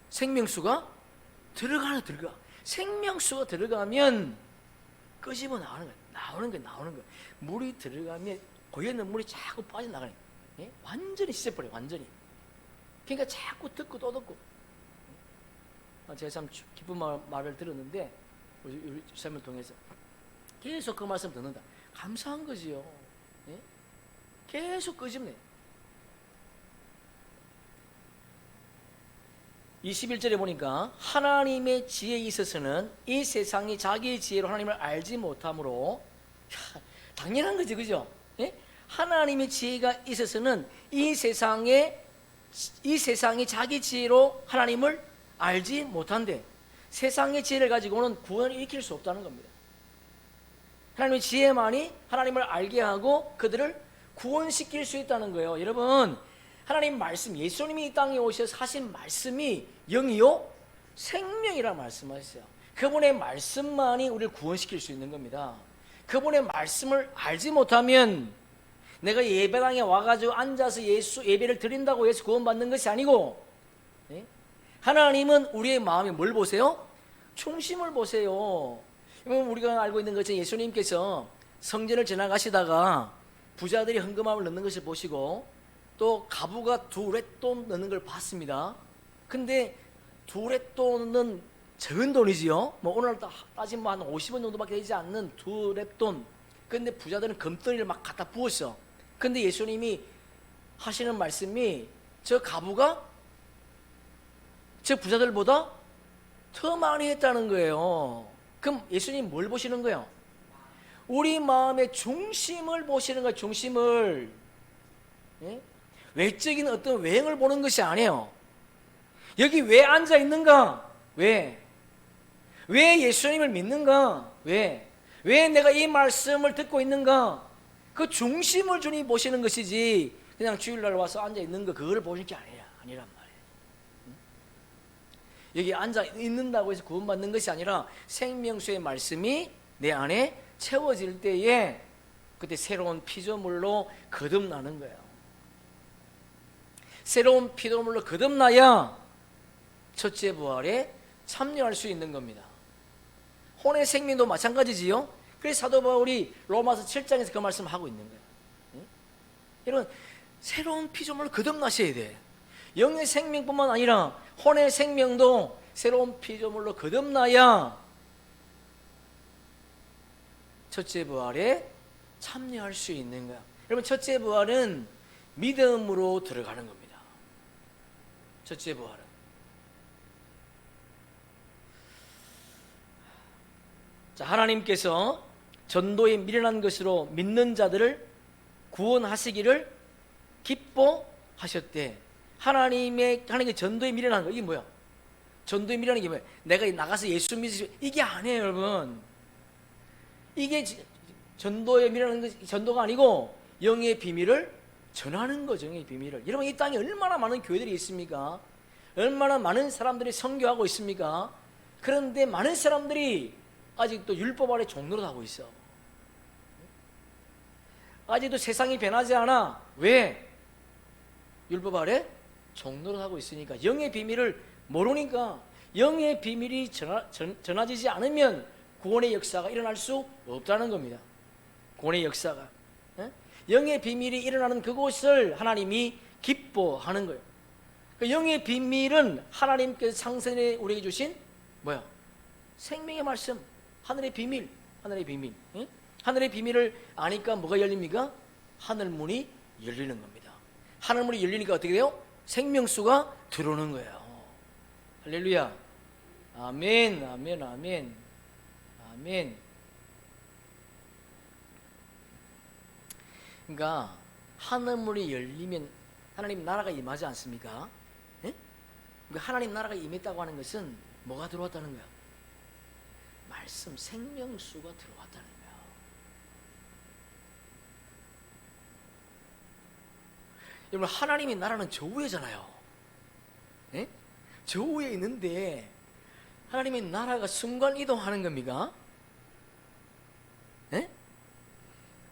생명수가 들어가. 생명수가 들어가면 끄집어 나오는 거야. 물이 들어가면 고여있는 물이 자꾸 빠져나가는 거야. 예? 완전히 씻어버려, 완전히. 그러니까 자꾸 듣고 또 듣고. 제가 참 기쁜 말을 들었는데, 우리 주사님을 통해서 계속 그 말씀 듣는다. 감사한 거지요. 예? 계속 끄집네. 21절에 보니까 하나님의 지혜에 있어서는 이 세상이 자기의 지혜로 하나님을 알지 못하므로, 당연한 거지, 그죠? 예? 하나님의 지혜가 있어서는 이 세상이 자기 지혜로 하나님을 알지 못한대. 세상의 지혜를 가지고는 구원을 일으킬 수 없다는 겁니다. 하나님의 지혜만이 하나님을 알게 하고 그들을 구원시킬 수 있다는 거예요. 여러분, 하나님 말씀, 예수님이 이 땅에 오셔서 하신 말씀이 영이요 생명이라 말씀하셨어요. 그분의 말씀만이 우리를 구원시킬 수 있는 겁니다. 그분의 말씀을 알지 못하면 내가 예배당에 와가지고 앉아서 예수 예배를 드린다고 해서 구원받는 것이 아니고, 네? 하나님은 우리의 마음에 뭘 보세요? 중심을 보세요. 우리가 알고 있는 것은 예수님께서 성전을 지나가시다가 부자들이 헌금함을 넣는 것을 보시고 또 가부가 2렛돈 넣는 걸 봤습니다. 근데 2렛돈은 적은 돈이지요. 뭐 오늘 따지면 한 50원 정도밖에 되지 않는 2렛돈. 근데 부자들은 금덩이를 막 갖다 부었어. 근데 예수님이 하시는 말씀이 저 가부가 저 부자들보다 더 많이 했다는 거예요. 그럼 예수님 뭘 보시는 거예요? 우리 마음의 중심을 보시는 거예요. 중심을. 예? 외적인 어떤 외형을 보는 것이 아니에요. 여기 왜 앉아 있는가? 왜 예수님을 믿는가? 왜 내가 이 말씀을 듣고 있는가? 그 중심을 주님이 보시는 것이지 그냥 주일날 와서 앉아 있는 거 그거를 보실 게 아니란 말이에요. 여기 앉아 있는다고 해서 구원받는 것이 아니라 생명수의 말씀이 내 안에 채워질 때에 그때 새로운 피조물로 거듭나는 거예요. 새로운 피조물로 거듭나야 첫째 부활에 참여할 수 있는 겁니다. 혼의 생명도 마찬가지지요. 그래서 사도 바울이 로마서 7장에서 그 말씀을 하고 있는 거예요. 여러분, 새로운 피조물로 거듭나셔야 돼. 영의 생명뿐만 아니라 혼의 생명도 새로운 피조물로 거듭나야 첫째 부활에 참여할 수 있는 거야. 여러분, 첫째 부활은 믿음으로 들어가는 겁니다. 첫째 부활은. 자, 하나님께서 전도에 미련한 것으로 믿는 자들을 구원하시기를 기뻐하셨대. 하나님의 전도에 미련한 거, 이게 뭐야? 전도에 미련한 게 뭐야? 내가 나가서 예수 믿으시, 이게 아니에요, 여러분. 이게 전도에 미련한 것, 전도가 아니고 영의 비밀을 전하는 거죠. 영의 비밀을. 여러분, 이 땅에 얼마나 많은 교회들이 있습니까? 얼마나 많은 사람들이 선교하고 있습니까? 그런데 많은 사람들이 아직도 율법 아래 종노릇 하고 있어. 아직도 세상이 변하지 않아. 왜? 율법 아래 종노릇 하고 있으니까. 영의 비밀을 모르니까. 영의 비밀이 전해지지 않으면 구원의 역사가 일어날 수 없다는 겁니다. 구원의 역사가. 영의 비밀이 일어나는 그곳을 하나님이 기뻐하는 거예요. 그 영의 비밀은 하나님께서 창세에 우리에게 주신 뭐야? 생명의 말씀, 하늘의 비밀, 하늘의 비밀. 하늘의 비밀을 아니까 뭐가 열립니까? 하늘 문이 열리는 겁니다. 하늘 문이 열리니까 어떻게 돼요? 생명수가 들어오는 거예요. 할렐루야. 아멘, 아멘, 아멘, 아멘. 그러니까 하늘 문이 열리면 하나님 나라가 임하지 않습니까? 예? 그러니까 하나님 나라가 임했다고 하는 것은 뭐가 들어왔다는 거야? 말씀, 생명수가 들어왔다는 거야. 여러분, 하나님의 나라는 저 위에잖아요. 예? 저 위에 있는데 하나님의 나라가 순간 이동하는 겁니까? 예?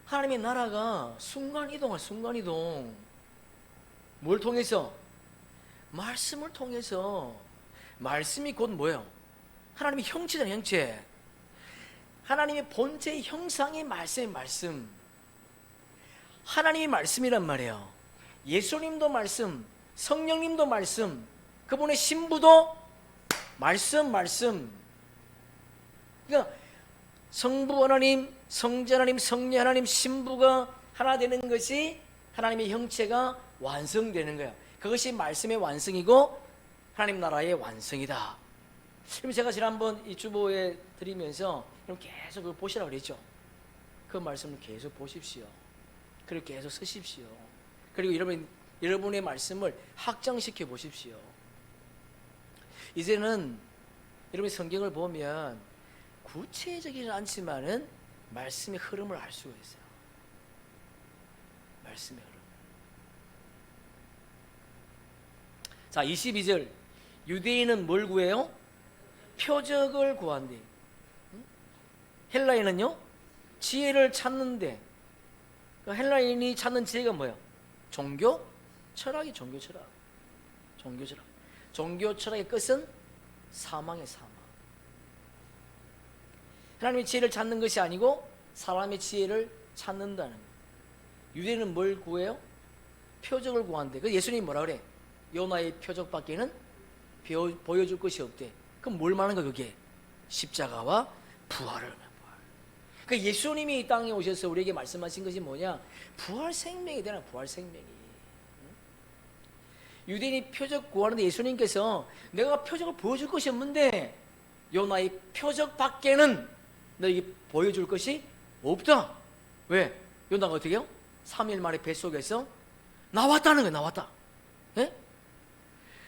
하나님의 나라가 순간 이동할 순간 이동. 뭘 통해서? 말씀을 통해서. 말씀이 곧 뭐예요? 하나님의 형체잖아요, 형체. 하나님의 본체의 형상의 말씀의 말씀. 하나님의 말씀이란 말이에요. 예수님도 말씀, 성령님도 말씀, 그분의 신부도 말씀. 그러니까 성부 하나님, 성자 하나님, 성령 하나님, 신부가 하나 되는 것이 하나님의 형체가 완성되는 거예요. 그것이 말씀의 완성이고 하나님 나라의 완성이다. 그럼 제가 지난번 이 주보에 드리면서 그럼 계속 그걸 보시라고 그랬죠. 그 말씀을 계속 보십시오. 그리고 계속 쓰십시오. 그리고 여러분의 말씀을 확장시켜 보십시오. 이제는 여러분이 성경을 보면 구체적이지 않지만은 말씀의 흐름을 알 수가 있어요. 말씀의 흐름. 자, 22절. 유대인은 뭘 구해요? 표적을 구한대. 헬라인은요? 지혜를 찾는데, 헬라인이 찾는 지혜가 뭐예요? 종교 철학이 종교 철학. 종교 철학의 끝은 사망의 사망. 하나님의 지혜를 찾는 것이 아니고 사람의 지혜를 찾는다는 거예요. 유대인은 뭘 구해요? 표적을 구한대. 그래서 예수님이 뭐라 그래? 요나의 표적밖에는 보여줄 것이 없대. 그럼 뭘 말하는 거야 그게? 십자가와 부활을. 그러니까 예수님이 이 땅에 오셔서 우리에게 말씀하신 것이 뭐냐? 부활 생명이 되나, 부활 생명이. 유대인이 표적 구하는데 예수님께서 내가 표적을 보여줄 것이 없는데 요나의 표적밖에는 너에게 보여줄 것이 없다. 왜? 요나가 어떻게 해요? 3일 만에 뱃속에서 나왔다는 거예요. 나왔다. 예?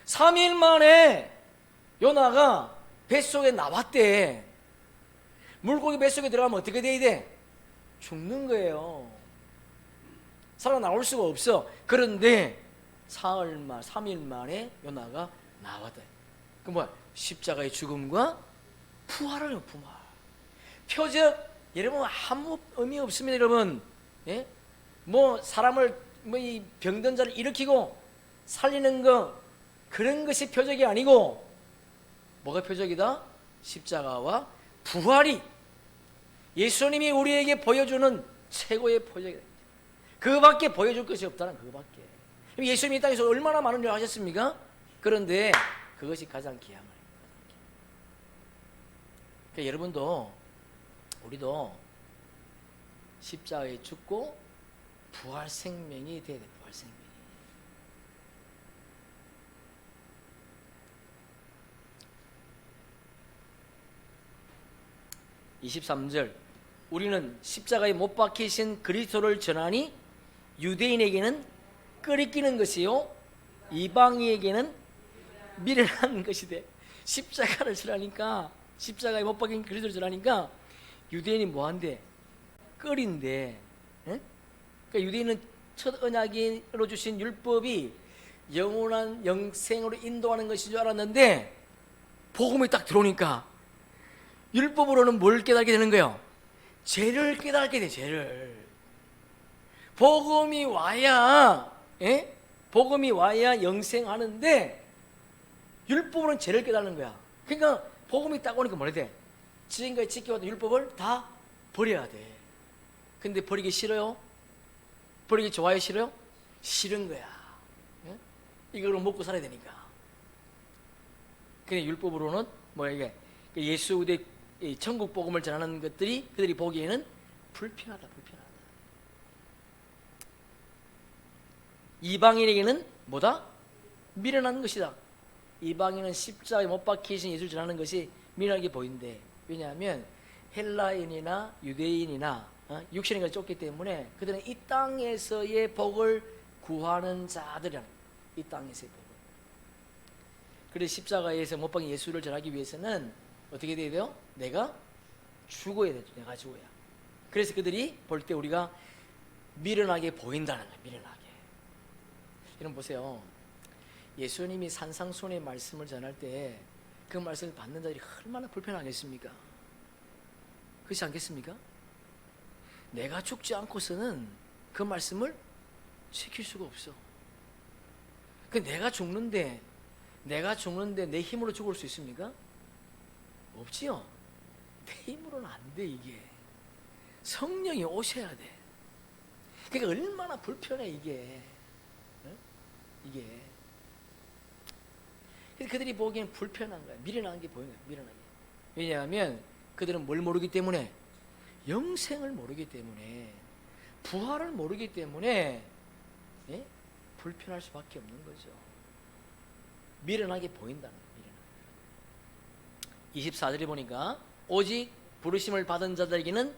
3일 만에 요나가 뱃속에 나왔대. 물고기 뱃속에 들어가면 어떻게 돼야 돼? 죽는 거예요. 살아나올 수가 없어. 그런데 3일 만에 요나가 나왔다. 그 뭐야? 십자가의 죽음과 부활을 해요. 부활. 표적, 여러분 아무 의미 없습니다. 여러분, 예? 뭐 사람을 이 병든 자를 일으키고 살리는 거, 그런 것이 표적이 아니고 뭐가 표적이다? 십자가와 부활이 예수님이 우리에게 보여주는 최고의 표적이다. 그거밖에 보여줄 것이 없다는, 그거밖에. 예수님이 이 땅에서 얼마나 많은 일을 하셨습니까? 그런데 그것이 가장 귀한 거예요. 그러니까 여러분도, 우리도 십자가에 죽고 부활 생명이 돼야 돼. 부활 생명이. (23절) 우리는 십자가에 못 박히신 그리스도를 전하니 유대인에게는 끄리끼는 것이요 이방인에게는 미련한 것이 돼. 십자가를 전하니까, 십자가에 못 박힌 그리스도를 전하니까 유대인이 뭐한대? 끄린대. 예? 그러니까 유대인은 첫 언약으로 주신 율법이 영원한 영생으로 인도하는 것인 줄 알았는데 복음이 딱 들어오니까 율법으로는 뭘 깨닫게 되는 거예요? 죄를 깨닫게 돼. 죄를. 복음이 와야, 예? 복음이 와야 영생하는데 율법으로는 죄를 깨닫는 거야. 그러니까 복음이 딱 오니까 뭐래 돼? 지금까지 지켜왔던 율법을 다 버려야 돼. 근데 버리기 싫어요? 버리기 좋아요? 싫어요? 싫은 거야. 예? 이거로 먹고 살아야 되니까. 근데 율법으로는 뭐야 이게? 예수 그리스도의 천국 복음을 전하는 것들이 그들이 보기에는 불편하다. 이방인에게는 뭐다? 미련한 것이다. 이방인은 십자가에 못 박히신 예수를 전하는 것이 미련하게 보인대. 왜냐하면 헬라인이나 유대인이나 육신인가 쫓기 때문에 그들은 이 땅에서의 복을 구하는 자들이라는, 이 땅에서의 복을. 그래서 십자가에서 못 박힌 예수를 전하기 위해서는 어떻게 돼야 돼요? 내가 죽어야 돼. 내가 죽어야. 그래서 그들이 볼 때 우리가 미련하게 보인다는 거예요. 미련하게. 여러분 보세요. 예수님이 산상수훈의 말씀을 전할 때 그 말씀을 받는 자들이 얼마나 불편하겠습니까? 그렇지 않겠습니까? 내가 죽지 않고서는 그 말씀을 지킬 수가 없어. 내가 죽는데 내 힘으로 죽을 수 있습니까? 없지요. 내 힘으로는 안 돼. 이게 성령이 오셔야 돼. 그러니까 얼마나 불편해 이게. 이게. 그래서 그들이 보기엔 불편한 거야. 미련한 게 보이는 거야. 미련한 게. 왜냐하면 그들은 뭘 모르기 때문에, 영생을 모르기 때문에, 부활을 모르기 때문에, 예? 불편할 수밖에 없는 거죠. 미련하게 보인다는 거예요. 미련하게. 24절에 보니까 오직 부르심을 받은 자들에게는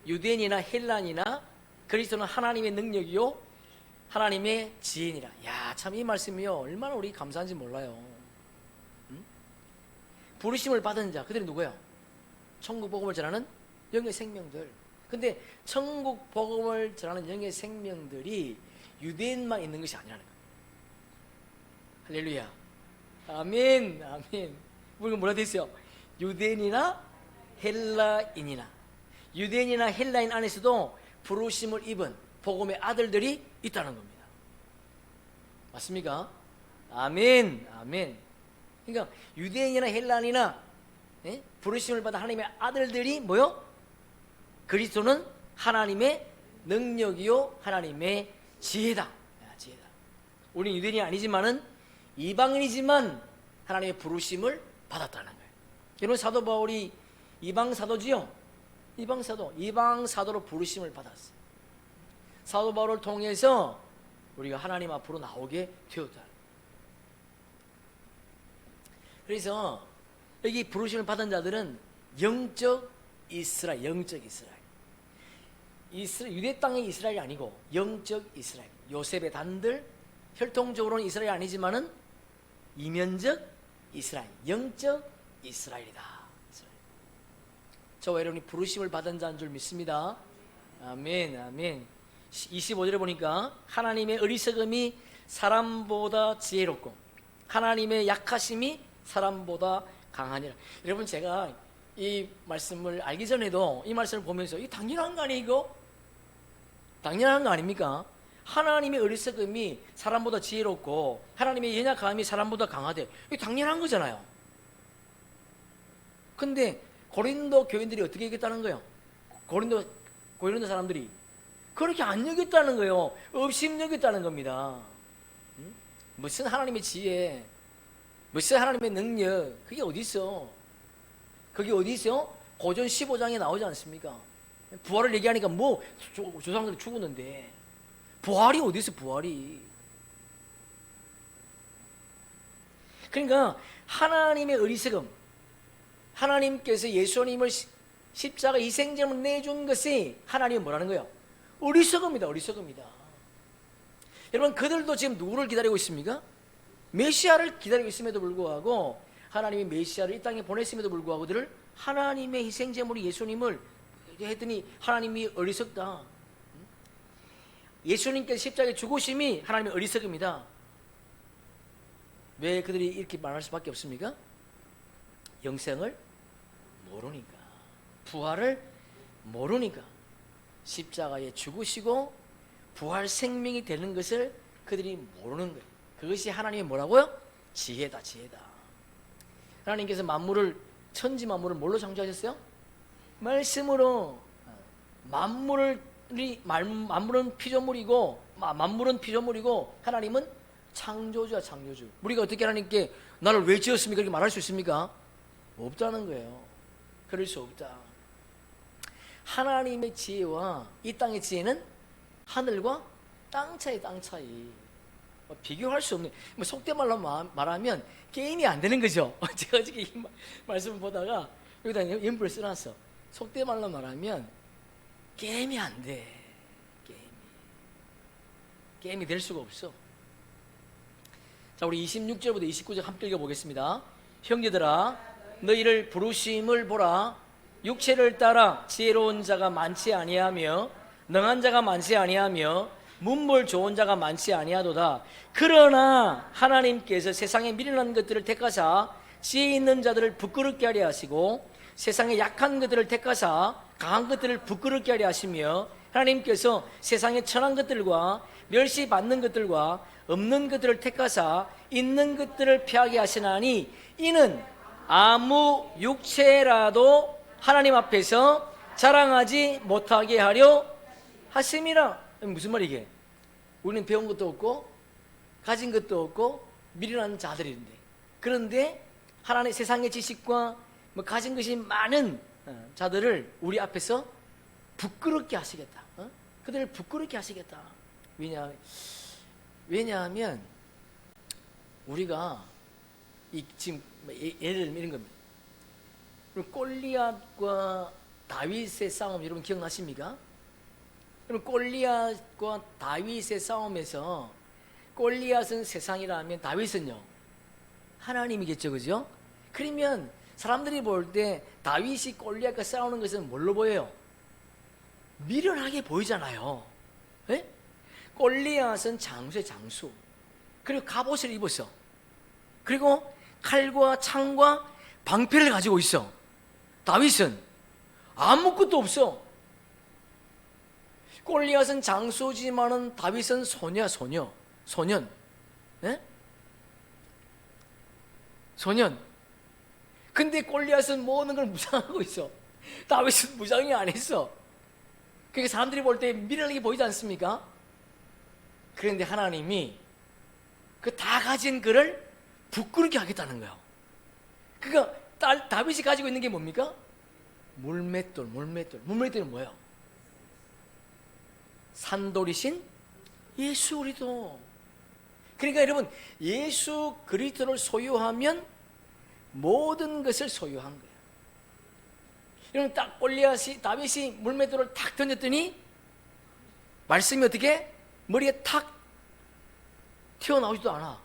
유대인이나 헬란이나 그리스도는 하나님의 능력이요 하나님의 지혜니라. 야, 참 이 말씀이요 얼마나 우리 감사한지 몰라요. 부르심을 받은 자, 그들이 누구예요? 천국 복음을 전하는 영의 생명들. 근데 천국 복음을 전하는 영의 생명들이 유대인만 있는 것이 아니라는 거예요. 할렐루야. 아멘. 아멘. 우리가 뭐라 됐어요? 유대인이나 헬라인이나, 유대인이나 헬라인 안에서도 부르심을 입은 복음의 아들들이 있다는 겁니다. 맞습니까? 아멘. 아멘. 그러니까 유대인이나 헬라인이나, 예? 부르심을 받은 하나님의 아들들이 뭐요? 그리스도는 하나님의 능력이요 하나님의 지혜다. 지혜다. 우리는 유대인이 아니지만은 이방인이지만 하나님의 부르심을 받았다는 거예요. 여러분, 사도 바울이 이방 사도지요? 이방 사도로 부르심을 받았어요. 사도 바울을 통해서 우리가 하나님 앞으로 나오게 되었다. 그래서 여기 부르심을 받은 자들은 영적 이스라엘, 영적 이스라엘. 유대 땅의 이스라엘이 아니고 영적 이스라엘. 요셉의 단들, 혈통적으로는 이스라엘이 아니지만은 이면적 이스라엘, 영적 이스라엘이다. 저와 여러분이 부르심을 받은 자인 줄 믿습니다. 아멘. 아멘. 25절에 보니까 하나님의 어리석음이 사람보다 지혜롭고 하나님의 약하심이 사람보다 강하니라. 여러분, 제가 이 말씀을 알기 전에도 이 말씀을 보면서 이 당연한 거 아니에요? 이거? 당연한 거 아닙니까? 하나님의 어리석음이 사람보다 지혜롭고 하나님의 연약함이 사람보다 강하대. 이게 당연한 거잖아요. 근데 고린도 교인들이 어떻게 여겼다는 거예요? 고린도 사람들이 그렇게 안 여겼다는 거예요. 없임 여겼다는 겁니다. 무슨 하나님의 지혜, 무슨 하나님의 능력, 그게 어디 있어? 그게 어디 있어요? 고전 15장에 나오지 않습니까? 부활을 얘기하니까 뭐 조상들이 죽었는데 부활이 어디 있어? 부활이. 그러니까 하나님의 어리석음, 하나님께서 예수님을 십자가 희생제물로 내준 것이 하나님은 뭐라는 거예요? 어리석음이다. 어리석음이다. 여러분, 그들도 지금 누구를 기다리고 있습니까? 메시아를 기다리고 있음에도 불구하고, 하나님이 메시아를 이 땅에 보냈음에도 불구하고 그들을 하나님의 희생제물이 예수님을 했더니 하나님이 어리석다. 예수님께서 십자가에 죽으심이 하나님의 어리석음이다. 왜 그들이 이렇게 말할 수밖에 없습니까? 영생을 모르니까, 부활을 모르니까, 십자가에 죽으시고 부활 생명이 되는 것을 그들이 모르는 거예요. 그것이 하나님의 뭐라고요? 지혜다. 지혜다. 하나님께서 만물을, 천지 만물을 뭘로 창조하셨어요? 말씀으로. 만물은 피조물이고, 하나님은 창조주야, 창조주. 우리가 어떻게 하나님께 나를 왜 지었습니까? 그렇게 말할 수 있습니까? 없다는 거예요. 그럴 수 없다. 하나님의 지혜와 이 땅의 지혜는 하늘과 땅 차이, 땅 차이. 비교할 수 없는, 속된 말로 말하면 게임이 안 되는 거죠. 제가 어저께 이 말씀을 보다가 여기다 연불을 써놨어. 속된 말로 말하면 게임이 안 돼. 게임이 될 수가 없어. 자, 우리 26절부터 29절 함께 읽어보겠습니다. 형제들아, 너희를 부르심을 보라. 육체를 따라 지혜로운 자가 많지 아니하며 능한 자가 많지 아니하며 문물 좋은 자가 많지 아니하도다. 그러나 하나님께서 세상에 미련한 것들을 택하사 지혜 있는 자들을 부끄럽게 하려 하시고 세상에 약한 것들을 택하사 강한 것들을 부끄럽게 하려 하시며 하나님께서 세상에 천한 것들과 멸시받는 것들과 없는 것들을 택하사 있는 것들을 피하게 하시나니 이는 아무 육체라도 하나님 앞에서 자랑하지 못하게 하려 하심이라. 무슨 말이게? 우리는 배운 것도 없고 가진 것도 없고 미련한 자들인데, 그런데 하나님 세상의 지식과 가진 것이 많은 자들을 우리 앞에서 부끄럽게 하시겠다. 그들을 부끄럽게 하시겠다. 왜냐하면 우리가 지금 예를 들면 이런 겁니다. 골리앗과 다윗의 싸움 여러분 기억나십니까? 그럼 골리앗과 다윗의 싸움에서 골리앗은 세상이라면 다윗은요 하나님이겠죠, 그죠? 그러면 사람들이 볼 때 다윗이 골리앗과 싸우는 것은 뭘로 보여요? 미련하게 보이잖아요. 예? 골리앗은 장수의 장수, 그리고 갑옷을 입었어. 그리고 칼과 창과 방패를 가지고 있어. 다윗은 아무것도 없어. 골리앗은 장수지만은 다윗은 소년. 예? 소년. 근데 골리앗은 모든 걸 무장하고 있어. 다윗은 무장이 안 했어. 그러니까 사람들이 볼 때 미련하게 보이지 않습니까? 그런데 하나님이 그 다 가진 그를 부끄럽게 하겠다는 거예요. 그러니까 다윗이 가지고 있는 게 뭡니까? 물맷돌. 물맷돌은 뭐예요? 산돌이신 예수 그리스도. 그러니까 여러분, 예수 그리스도를 소유하면 모든 것을 소유한 거예요. 여러분, 딱 다윗이 물맷돌을 탁 던졌더니 말씀이 어떻게? 머리에 탁 튀어나오지도 않아.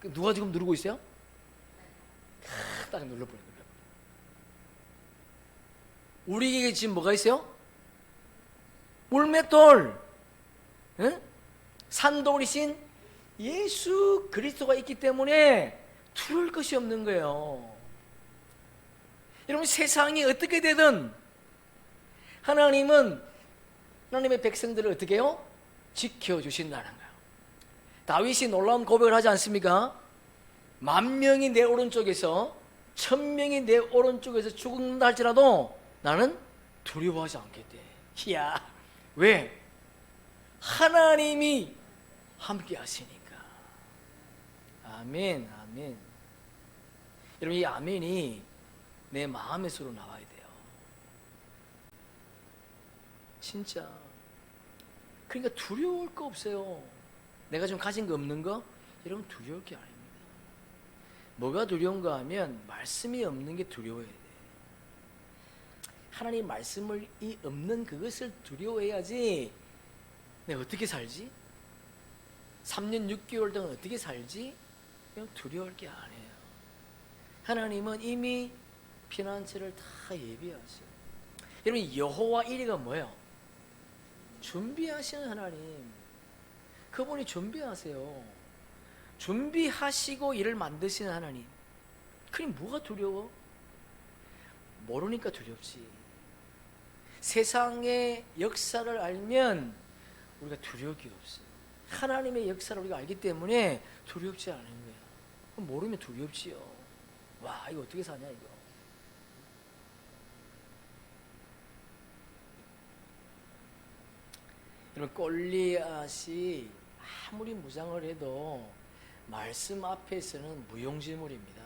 누가 지금 누르고 있어요? 딱 눌러버려. 우리에게 지금 뭐가 있어요? 물맷돌, 응? 산돌이신 예수 그리스도가 있기 때문에 두려울 것이 없는 거예요. 여러분, 세상이 어떻게 되든 하나님은 하나님의 백성들을 어떻게 해요? 지켜주신다는 거예요. 다윗이 놀라운 고백을 하지 않습니까? 10,000명이 내 오른쪽에서 1,000명이 내 오른쪽에서 죽는다 할지라도 나는 두려워하지 않겠대. 이야, 왜? 하나님이 함께 하시니까. 아멘. 여러분, 이 아멘이 내 마음에서로 나와야 돼요. 진짜. 그러니까 두려울 거 없어요. 내가 좀 가진 거 없는 거? 여러분, 두려울 게 아닙니다. 뭐가 두려운가 하면 말씀이 없는 게 두려워야 돼. 하나님 말씀이 없는 그것을 두려워해야지. 내가 어떻게 살지? 3년 6개월 동안 어떻게 살지? 그냥 두려울 게 아니에요. 하나님은 이미 피난처를 다 예비하셔요. 여러분, 여호와 이레가 뭐예요? 준비하시는 하나님. 그분이 준비하세요. 준비하시고 일을 만드시는 하나님. 그럼 뭐가 두려워? 모르니까 두렵지. 세상의 역사를 알면 우리가 두려울 게 없어요. 하나님의 역사를 우리가 알기 때문에 두렵지 않은 거야. 그럼 모르면 두렵지요. 와, 이거 어떻게 사냐 이거. 여러분, 골리앗이 아무리 무장을 해도 말씀 앞에서는 무용지물입니다.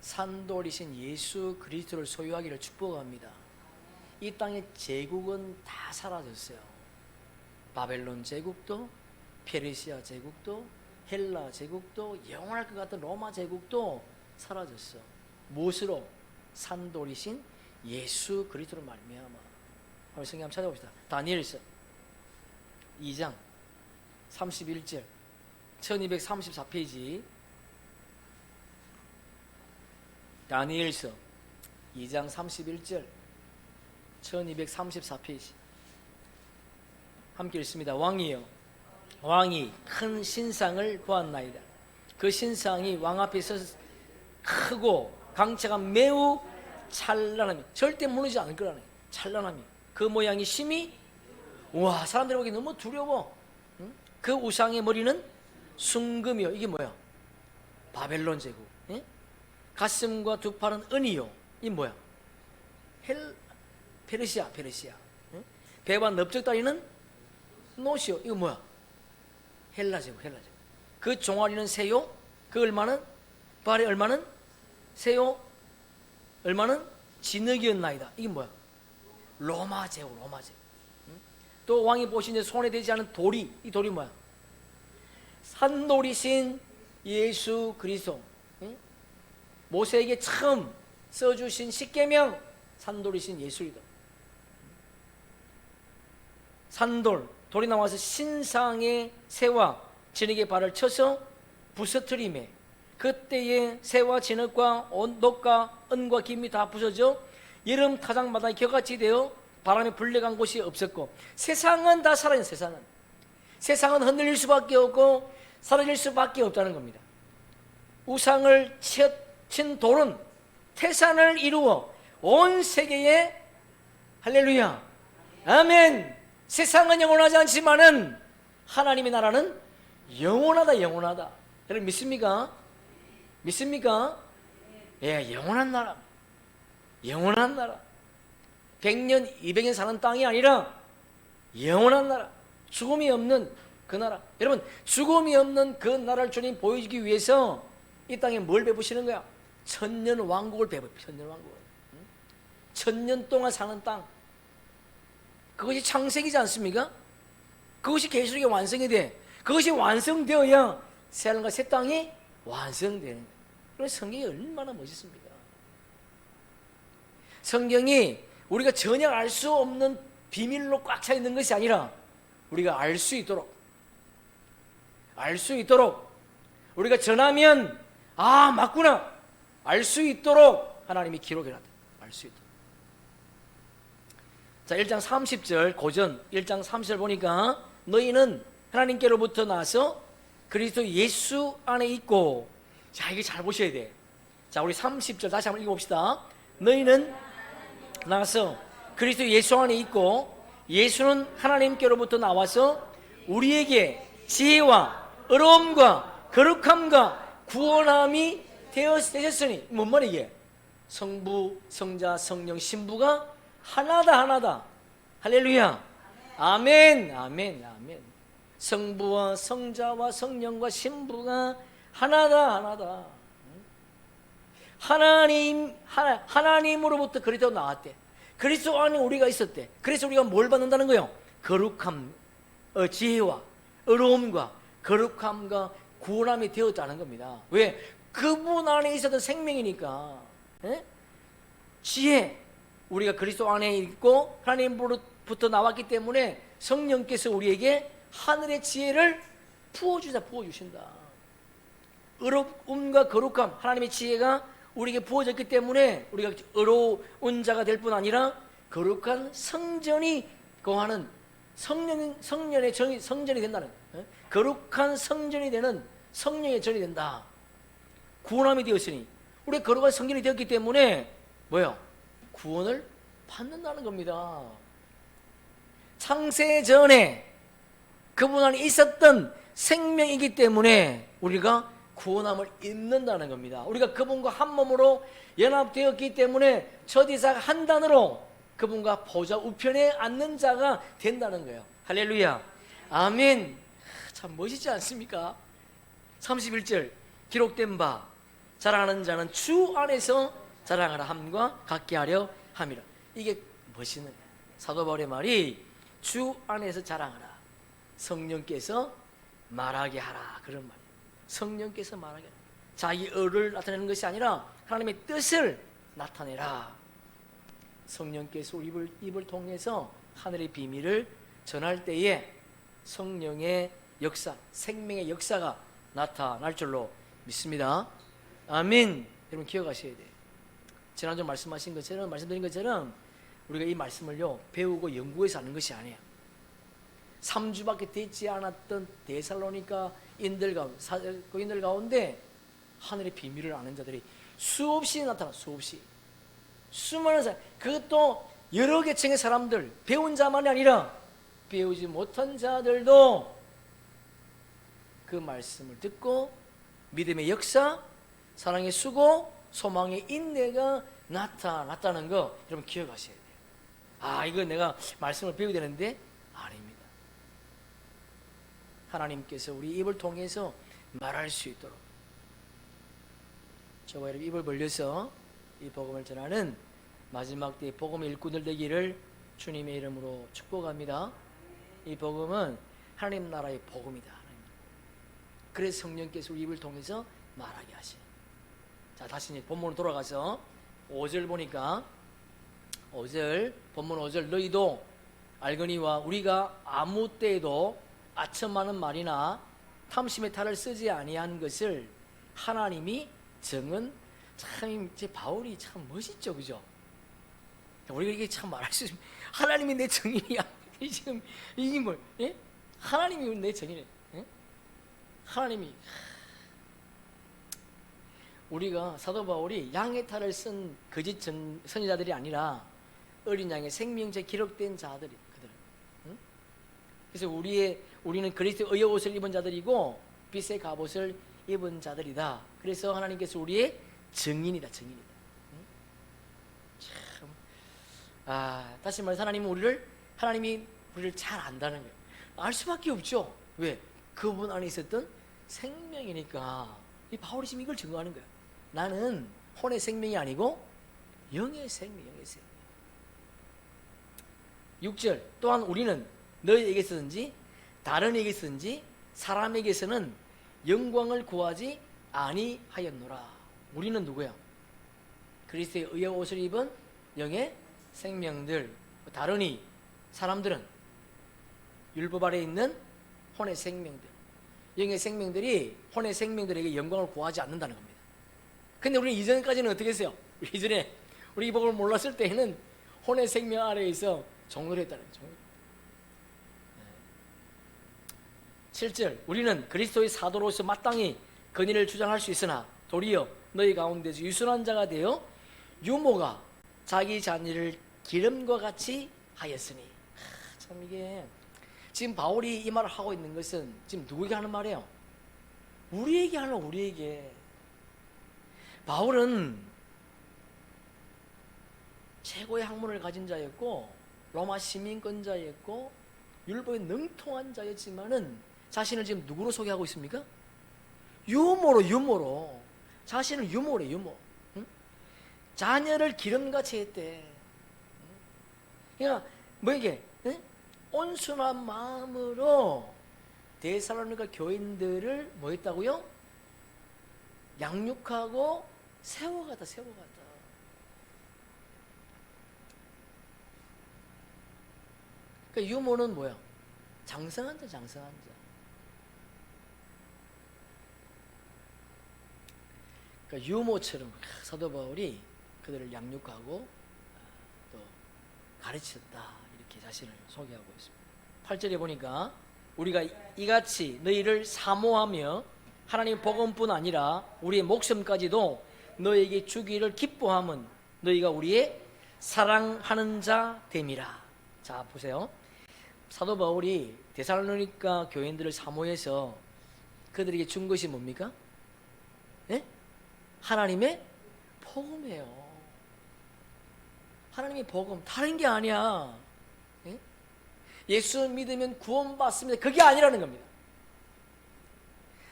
산돌이신 예수 그리스도를 소유하기를 축복합니다. 이 땅의 제국은 다 사라졌어요. 바벨론 제국도, 페르시아 제국도, 헬라 제국도, 영원할 것 같은 로마 제국도 사라졌어. 무엇으로? 산돌이신 예수 그리스도로 말미암아. 오늘 성경 한번 찾아봅시다. 다니엘서 2장 31절 1234페이지. 다니엘서 2장 31절 1234페이지 함께 읽습니다. 왕이 큰 신상을 보았나이다. 그 신상이 왕 앞에서 크고 강체가 매우 찬란하며 절대 무너지지 않을 거라네. 찬란하며 그 모양이 심히, 우와, 사람들이 보기 너무 두려워. 응? 그 우상의 머리는 순금이요. 이게 뭐야? 바벨론 제국. 응? 가슴과 두 팔은 은이요. 이 뭐야? 페르시아. 응? 배와 넓적다리는 노시요. 이거 뭐야? 헬라제고. 그 종아리는 새요. 그 얼마는? 발의 얼마는? 새요. 얼마는? 진흙이었나이다. 이게 뭐야? 로마제고. 응? 또 왕이 보시는 손에 대지 않은 돌이, 이 돌이 뭐야? 산돌이신 예수 그리스도. 응? 모세에게 처음 써주신 십계명, 산돌이신 예수이다. 산돌, 돌이 나와서 신상의 새와 진흙의 발을 쳐서 부서뜨림에 그때의 새와 진흙과 녹과 은과 김이 다 부서져 여름 타작마다 겨같이 되어 바람에 불려간 곳이 없었고, 세상은 다 살아있는 세상은 흔들릴 수밖에 없고 사라질 수밖에 없다는 겁니다. 우상을 친 돌은 태산을 이루어 온 세계에, 할렐루야, 아멘. 세상은 영원하지 않지만은 하나님의 나라는 영원하다. 여러분 믿습니까? 예, 영원한 나라. 100년, 200년 사는 땅이 아니라 영원한 나라, 죽음이 없는 그 나라. 여러분, 죽음이 없는 그 나라를 주님 보여주기 위해서 이 땅에 뭘 베푸시는 거야? 천년 왕국을 천년 왕국을. 1000년 동안 사는 땅. 그것이 창세기지 않습니까? 그것이 계시록의 완성이 돼. 그것이 완성되어야 새하늘과 새 땅이 완성되는 거예요. 그럼 성경이 얼마나 멋있습니까? 성경이 우리가 전혀 알 수 없는 비밀로 꽉 차 있는 것이 아니라 우리가 알 수 있도록 우리가 전하면 아 맞구나 알 수 있도록 하나님이 기록해놨다. 알 수 있도록. 자, 1장 30절 고전 1장 30절 보니까 너희는 하나님께로부터 나서 그리스도 예수 안에 있고, 자 이게 잘 보셔야 돼. 자, 우리 30절 다시 한번 읽어봅시다. 너희는 나서 그리스도 예수 안에 있고 예수는 하나님께로부터 나와서 우리에게 지혜와 의로움과 거룩함과 구원함이 되셨으니, 뭔 말이야 이게? 성부, 성자, 성령, 신부가 하나다. 할렐루야. 아멘. 성부와 성자와 성령과 신부가 하나다. 하나님으로부터 그리스도 나왔대. 그리스도 안에 우리가 있었대. 그래서 우리가 뭘 받는다는 거예요? 거룩함, 지혜와 의로움과 거룩함과 구원함이 되었다는 겁니다. 왜? 그분 안에 있었던 생명이니까. 지혜, 우리가 그리스도 안에 있고 하나님으로부터 나왔기 때문에 성령께서 우리에게 하늘의 지혜를 부어주신다. 의로움과 거룩함, 하나님의 지혜가 우리에게 부어졌기 때문에 우리가 의로운 자가 될 뿐 아니라 거룩한 성전이 거하는 성전이 된다는, 거룩한 성전이 되는 성령의 전이 된다. 구원함이 되었으니 우리가 거룩한 성전이 되었기 때문에 뭐요? 구원을 받는다는 겁니다. 창세 전에 그분 안에 있었던 생명이기 때문에 우리가 구원함을 입는다는 겁니다. 우리가 그분과 한 몸으로 연합되었기 때문에 첫 이삭 한 단으로 그분과 보좌 우편에 앉는 자가 된다는 거예요. 할렐루야. 아멘. 참 멋있지 않습니까? 31절 기록된 바 자랑하는 자는 주 안에서 자랑하라 함과 같게 하려 함이라. 이게 멋있는 사도 바울의 말이 주 안에서 자랑하라. 성령께서 말하게 하라. 그런 말이에요. 성령께서 말하게 하라. 자기 의를 나타내는 것이 아니라 하나님의 뜻을 나타내라. 성령께서 우리 입을 통해서 하늘의 비밀을 전할 때에 성령의 역사, 생명의 역사가 나타날 줄로 믿습니다. 아멘. 여러분 기억하셔야 돼요. 지난주 말씀드린 것처럼 우리가 이 말씀을요 배우고 연구해서 하는 것이 아니에요. 3주밖에 되지 않았던 데살로니가 인들 가운데 하늘의 비밀을 아는 자들이 수없이 나타나. 수많은 사람, 그것도 여러 계층의 사람들, 배운 자만이 아니라 배우지 못한 자들도 그 말씀을 듣고 믿음의 역사, 사랑의 수고, 소망의 인내가 나타났다는 거 여러분 기억하셔야 돼요. 아, 이거 내가 말씀을 배워야 되는데 아닙니다. 하나님께서 우리 입을 통해서 말할 수 있도록 저와 여러분 입을 벌려서 이 복음을 전하는 마지막 때의 복음의 일꾼들 되기를 주님의 이름으로 축복합니다. 이 복음은 하나님 나라의 복음이다. 그래서 성령께서 우리 입을 통해서 말하게 하시네. 자, 다시 이제 본문으로 돌아가서 5절 보니까 5절, 본문 5절, 너희도 알거니와 우리가 아무 때에도 아첨하는 말이나 탐심의 탈을 쓰지 아니한 것을 하나님이 정은. 참 제 바울이 참 멋있죠, 그죠? 우리가 이게 참 말할 수 있으면 하나님이 내 정인이야. 지금 이게 뭘? 예? 하나님이 내 정인이야. 예? 하나님이. 우리가 사도 바울이 양의 탈을 쓴 거짓 선지자들이 아니라 어린 양의 생명체 기록된 자들이 그들. 응? 그래서 우리는 그리스도의 의의 옷을 입은 자들이고 빛의 갑옷을 입은 자들이다. 그래서 하나님께서 우리의 증인이다, 증인이다. 응? 참, 다시 말해서 하나님이 우리를 잘 안다는 거예요. 알 수밖에 없죠. 왜? 그분 안에 있었던 생명이니까. 이 바울이 지금 이걸 증거하는 거예요. 나는 혼의 생명이 아니고 영의 생명, 영의 생명. 6절, 또한 우리는 너희에게서든지 다른 에게서든지 사람에게서는 영광을 구하지 아니하였노라. 우리는 누구야? 그리스도의 의의 옷을 입은 영의 생명들. 다른이 사람들은 율법 아래에 있는 혼의 생명들. 영의 생명들이 혼의 생명들에게 영광을 구하지 않는다는 겁니다. 근데 우리는 이전까지는 어떻게 했어요? 이전에 우리 이 복음을 몰랐을 때에는 혼의 생명 아래에서 종노를 했다는 거예요. 7절, 우리는 그리스도의 사도로서 마땅히 권위를 주장할 수 있으나 도리어 너희 가운데서 유순한 자가 되어 유모가 자기 자녀를 기름과 같이 하였으니. 참 이게 지금 바울이 이 말을 하고 있는 것은 지금 누구에게 하는 말이에요? 우리에게 하는, 우리에게. 바울은 최고의 학문을 가진 자였고 로마 시민권자였고 율법에 능통한 자였지만은 자신을 지금 누구로 소개하고 있습니까? 유모로 자신을 유모래, 유모. 응? 자녀를 기름같이 했대. 그러니까 뭐 이게 온순한 마음으로 데살로니가 교인들을 뭐 했다고요? 양육하고 세워갔다. 그러니까 유모는 뭐야? 장성한 자. 그러니까 유모처럼 사도 바울이 그들을 양육하고 또 가르쳤다, 이렇게 자신을 소개하고 있습니다. 8절에 보니까 우리가 이같이 너희를 사모하며 하나님 복음뿐 아니라 우리의 목숨까지도 너희에게 주기를 기뻐함은 너희가 우리의 사랑하는 자 됨이라. 자, 보세요. 사도 바울이 데살로니가 교인들을 사모해서 그들에게 준 것이 뭡니까? 네? 하나님의 복음이에요. 하나님의 복음, 다른 게 아니야. 예? 예수 믿으면 구원받습니다. 그게 아니라는 겁니다.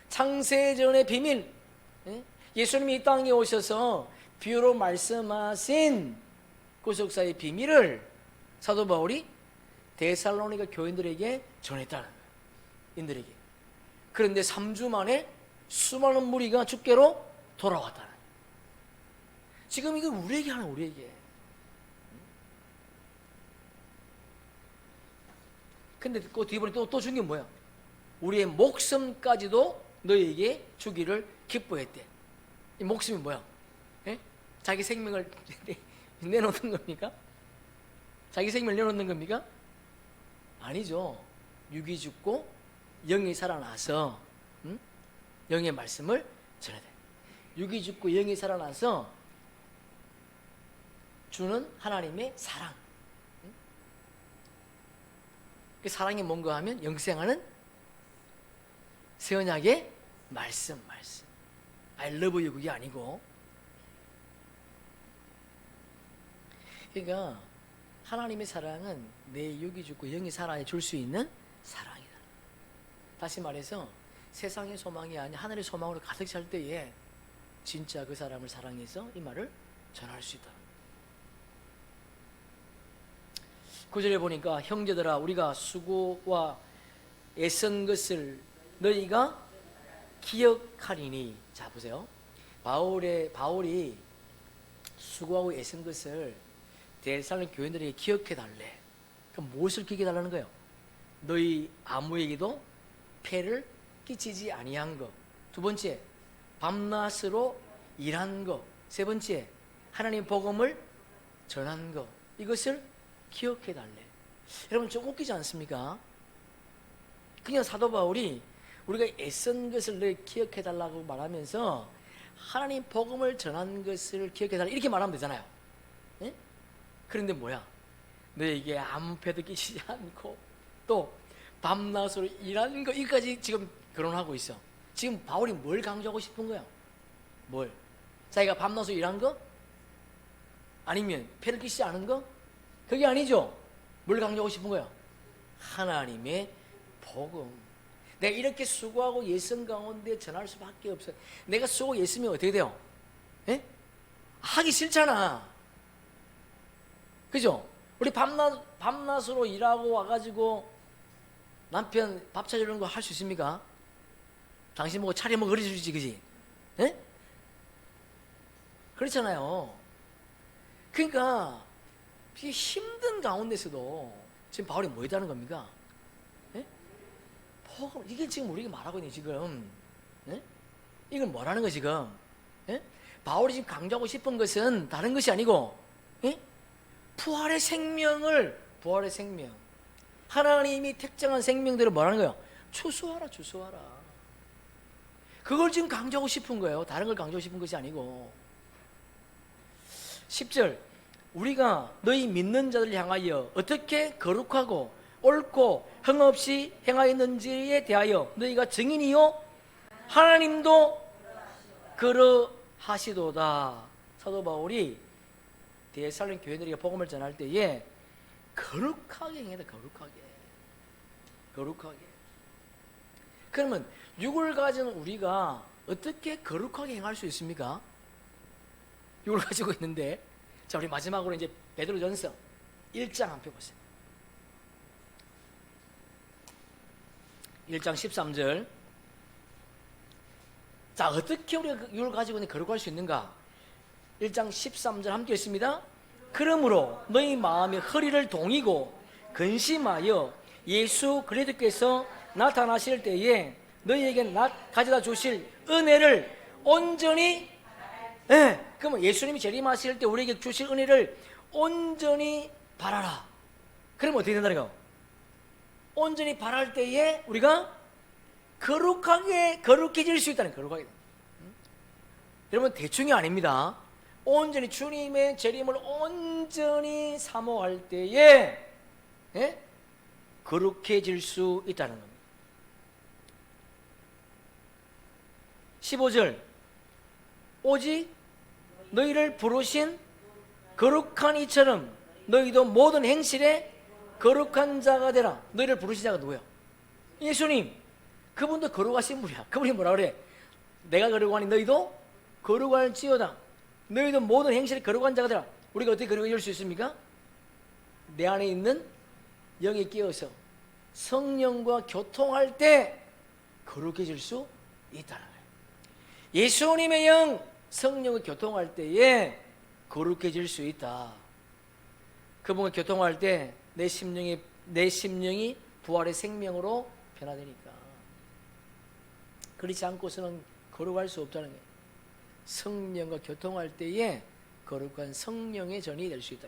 창세전의 비밀, 예? 예수님이 이 땅에 오셔서 비유로 말씀하신 구속사의 비밀을 사도 바울이 데살로니가 교인들에게 전했다는 거예요. 인들에게. 그런데 3주 만에 수많은 무리가 주께로 돌아왔다는 거예요. 지금 이거 우리에게 하는, 우리에게. 근데 그 뒤에 보니 또 준 게 뭐야? 우리의 목숨까지도 너희에게 주기를 기뻐했대. 이 목숨이 뭐야? 예? 자기 생명을 내놓는 겁니까? 자기 생명을 내놓는 겁니까? 아니죠. 육이 죽고 영이 살아나서 영의 말씀을 전해야 돼. 육이 죽고 영이 살아나서 주는 하나님의 사랑. 그 사랑이 뭔가 하면 영생하는 새 언약의 말씀. I love you 그게 아니고 그러니까 하나님의 사랑은 내 육이 죽고 영이 살아야 줄 수 있는 사랑이다. 다시 말해서 세상의 소망이 아닌 하늘의 소망으로 가득 찰 때에 진짜 그 사람을 사랑해서 이 말을 전할 수 있다. 9절에 보니까 형제들아 우리가 수고와 애쓴 것을 너희가 기억하리니. 자 보세요. 바울이 수고하고 애쓴 것을 데살로니가 교인들에게 기억해 달래. 그럼 무엇을 기억해 달라는 거예요? 너희 아무에게도 폐를 끼치지 아니한 것. 두 번째, 밤낮으로 일한 것. 세 번째, 하나님 복음을 전한 것. 이것을 기억해 달래. 여러분 좀 웃기지 않습니까? 그냥 사도 바울이 우리가 애쓴 것을 너희 기억해 달라고 말하면서 하나님 복음을 전한 것을 기억해 달라 이렇게 말하면 되잖아요. 예? 그런데 뭐야? 너에게 아무 폐도 끼치지 않고 또 밤낮으로 일하는 거, 이까지 지금 거론하고 있어. 지금 바울이 뭘 강조하고 싶은 거야? 뭘? 자기가 밤낮으로 일한 거? 아니면 폐를 끼치지 않은 거? 그게 아니죠. 뭘 강조하고 싶은 거야? 하나님의 복음. 내가 이렇게 수고하고 애쓴 가운데 전할 수밖에 없어. 내가 수고 애쓰면 어떻게 돼요? 예? 하기 싫잖아. 그죠? 우리 밤낮으로 일하고 와가지고 남편 밥 차려주는 거 할 수 있습니까? 당신 보고 차려 먹어 그러주지, 그지? 예? 그렇잖아요. 그러니까 힘든 가운데서도 지금 바울이 뭐 했다는 겁니까? 예? 복음, 이게 지금 우리가 말하고 있는 지금, 예? 이건 뭐라는 거 지금? 예? 바울이 지금 강조하고 싶은 것은 다른 것이 아니고, 예? 부활의 생명, 하나님이 택정한 생명대로 뭐라는 거예요? 추수하라. 그걸 지금 강조하고 싶은 거예요. 다른 걸 강조하고 싶은 것이 아니고. 10절, 우리가 너희 믿는 자들을 향하여 어떻게 거룩하고 옳고 흠없이 행하였는지에 대하여 너희가 증인이요 하나님도 그러하시도다. 사도 바울이 데살로니가 교회들에게 복음을 전할 때에 거룩하게 행해다. 거룩하게. 그러면 육을 가진 우리가 어떻게 거룩하게 행할 수 있습니까? 육을 가지고 있는데. 자, 우리 마지막으로 이제 베드로전서 1장 한번 펴보세요. 1장 13절. 자, 어떻게 우리가 육을 가지고 있는 거룩할 수 있는가? 1장 13절 함께 읽습니다. 그러므로 너희 마음의 허리를 동이고 근심하여 예수 그리스도께서 나타나실 때에 너희에게 가져다 주실 은혜를 온전히, 그러면 예수님이 재림하실 때 우리에게 주실 은혜를 온전히 바라라. 그러면 어떻게 된다는 거예요? 온전히 바랄 때에 우리가 거룩해질 수 있다는 거예요. 거룩하게. 여러분 대충이 아닙니다. 온전히 주님의 재림을 온전히 사모할 때에 거룩해질 수 있다는 겁니다. 15절, 오직 너희를 부르신 거룩한 이처럼 너희도 모든 행실에 거룩한 자가 되라. 너희를 부르신 자가 누구야? 예수님. 그분도 거룩하신 분이야. 그분이 뭐라 그래? 내가 거룩하니 너희도 거룩할지어다. 너희도 모든 행실에 거룩한 자가 되라. 우리가 어떻게 거룩해질 수 있습니까? 내 안에 있는 영이 끼어서 성령과 교통할 때 거룩해질 수 있다는 거예요. 예수님의 영, 성령과 교통할 때에 거룩해질 수 있다. 그분과 교통할 때 내 심령이 부활의 생명으로 변화되니까. 그렇지 않고서는 거룩할 수 없다는 거예요. 성령과 교통할 때에 거룩한 성령의 전이 될 수 있다.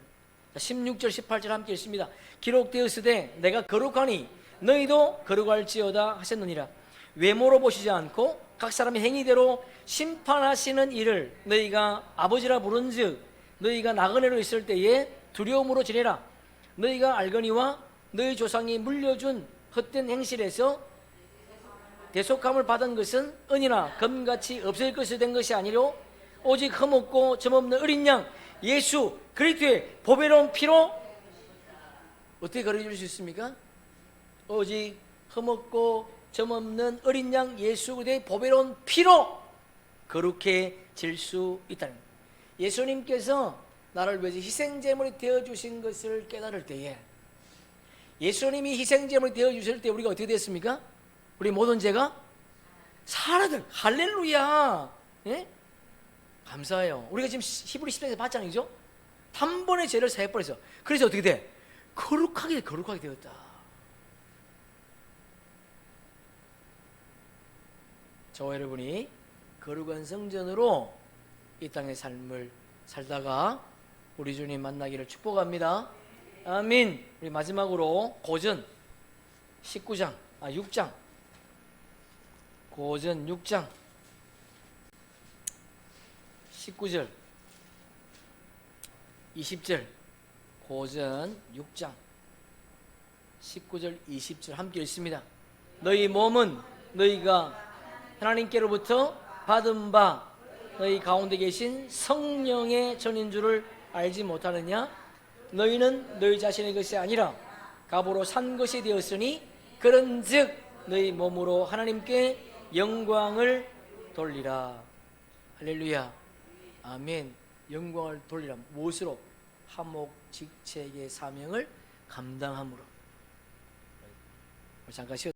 16절 18절 함께 읽습니다. 기록되었으되 내가 거룩하니 너희도 거룩할지어다 하셨느니라. 외모로 보시지 않고 각 사람의 행위대로 심판하시는 이를 너희가 아버지라 부른즉 너희가 나그네로 있을 때에 두려움으로 지내라. 너희가 알거니와 너희 조상이 물려준 헛된 행실에서 대속함을 받은 것은 은이나 금같이 없을 것이 된 것이 아니로 오직 흠없고 점없는 어린 양 예수 그리스도의 보배로운 피로 어떻게 거래줄 수 있습니까? 오직 흠없고 점없는 어린 양 예수 그리스도의 보배로운 피로 거룩해질 수 있다는 거예요. 예수님께서 나를 위해서 희생제물이 되어주신 것을 깨달을 때에, 예수님이 희생제물이 되어주실 때 우리가 어떻게 됐습니까? 우리 모든 죄가 사라져. 할렐루야. 예? 감사해요. 우리가 지금 히브리 10장에서 봤잖아요. 단번에 죄를 사해버렸어. 그래서 어떻게 돼? 거룩하게 되었다. 저와 여러분이 거룩한 성전으로 이 땅의 삶을 살다가 우리 주님 만나기를 축복합니다. 아멘. 우리 마지막으로 고전 6장 고전 6장 19절 20절 고전 6장 19절 20절 함께 읽습니다. 너희 몸은 너희가 하나님께로부터 받은 바 너희 가운데 계신 성령의 전인 줄을 알지 못하느냐? 너희는 너희 자신의 것이 아니라 값으로 산 것이 되었으니 그런즉 너희 몸으로 하나님께 영광을 돌리라. 할렐루야. 아멘. 영광을 돌리라. 무엇으로? 하목 직책의 사명을 감당함으로. 잠깐 쉬어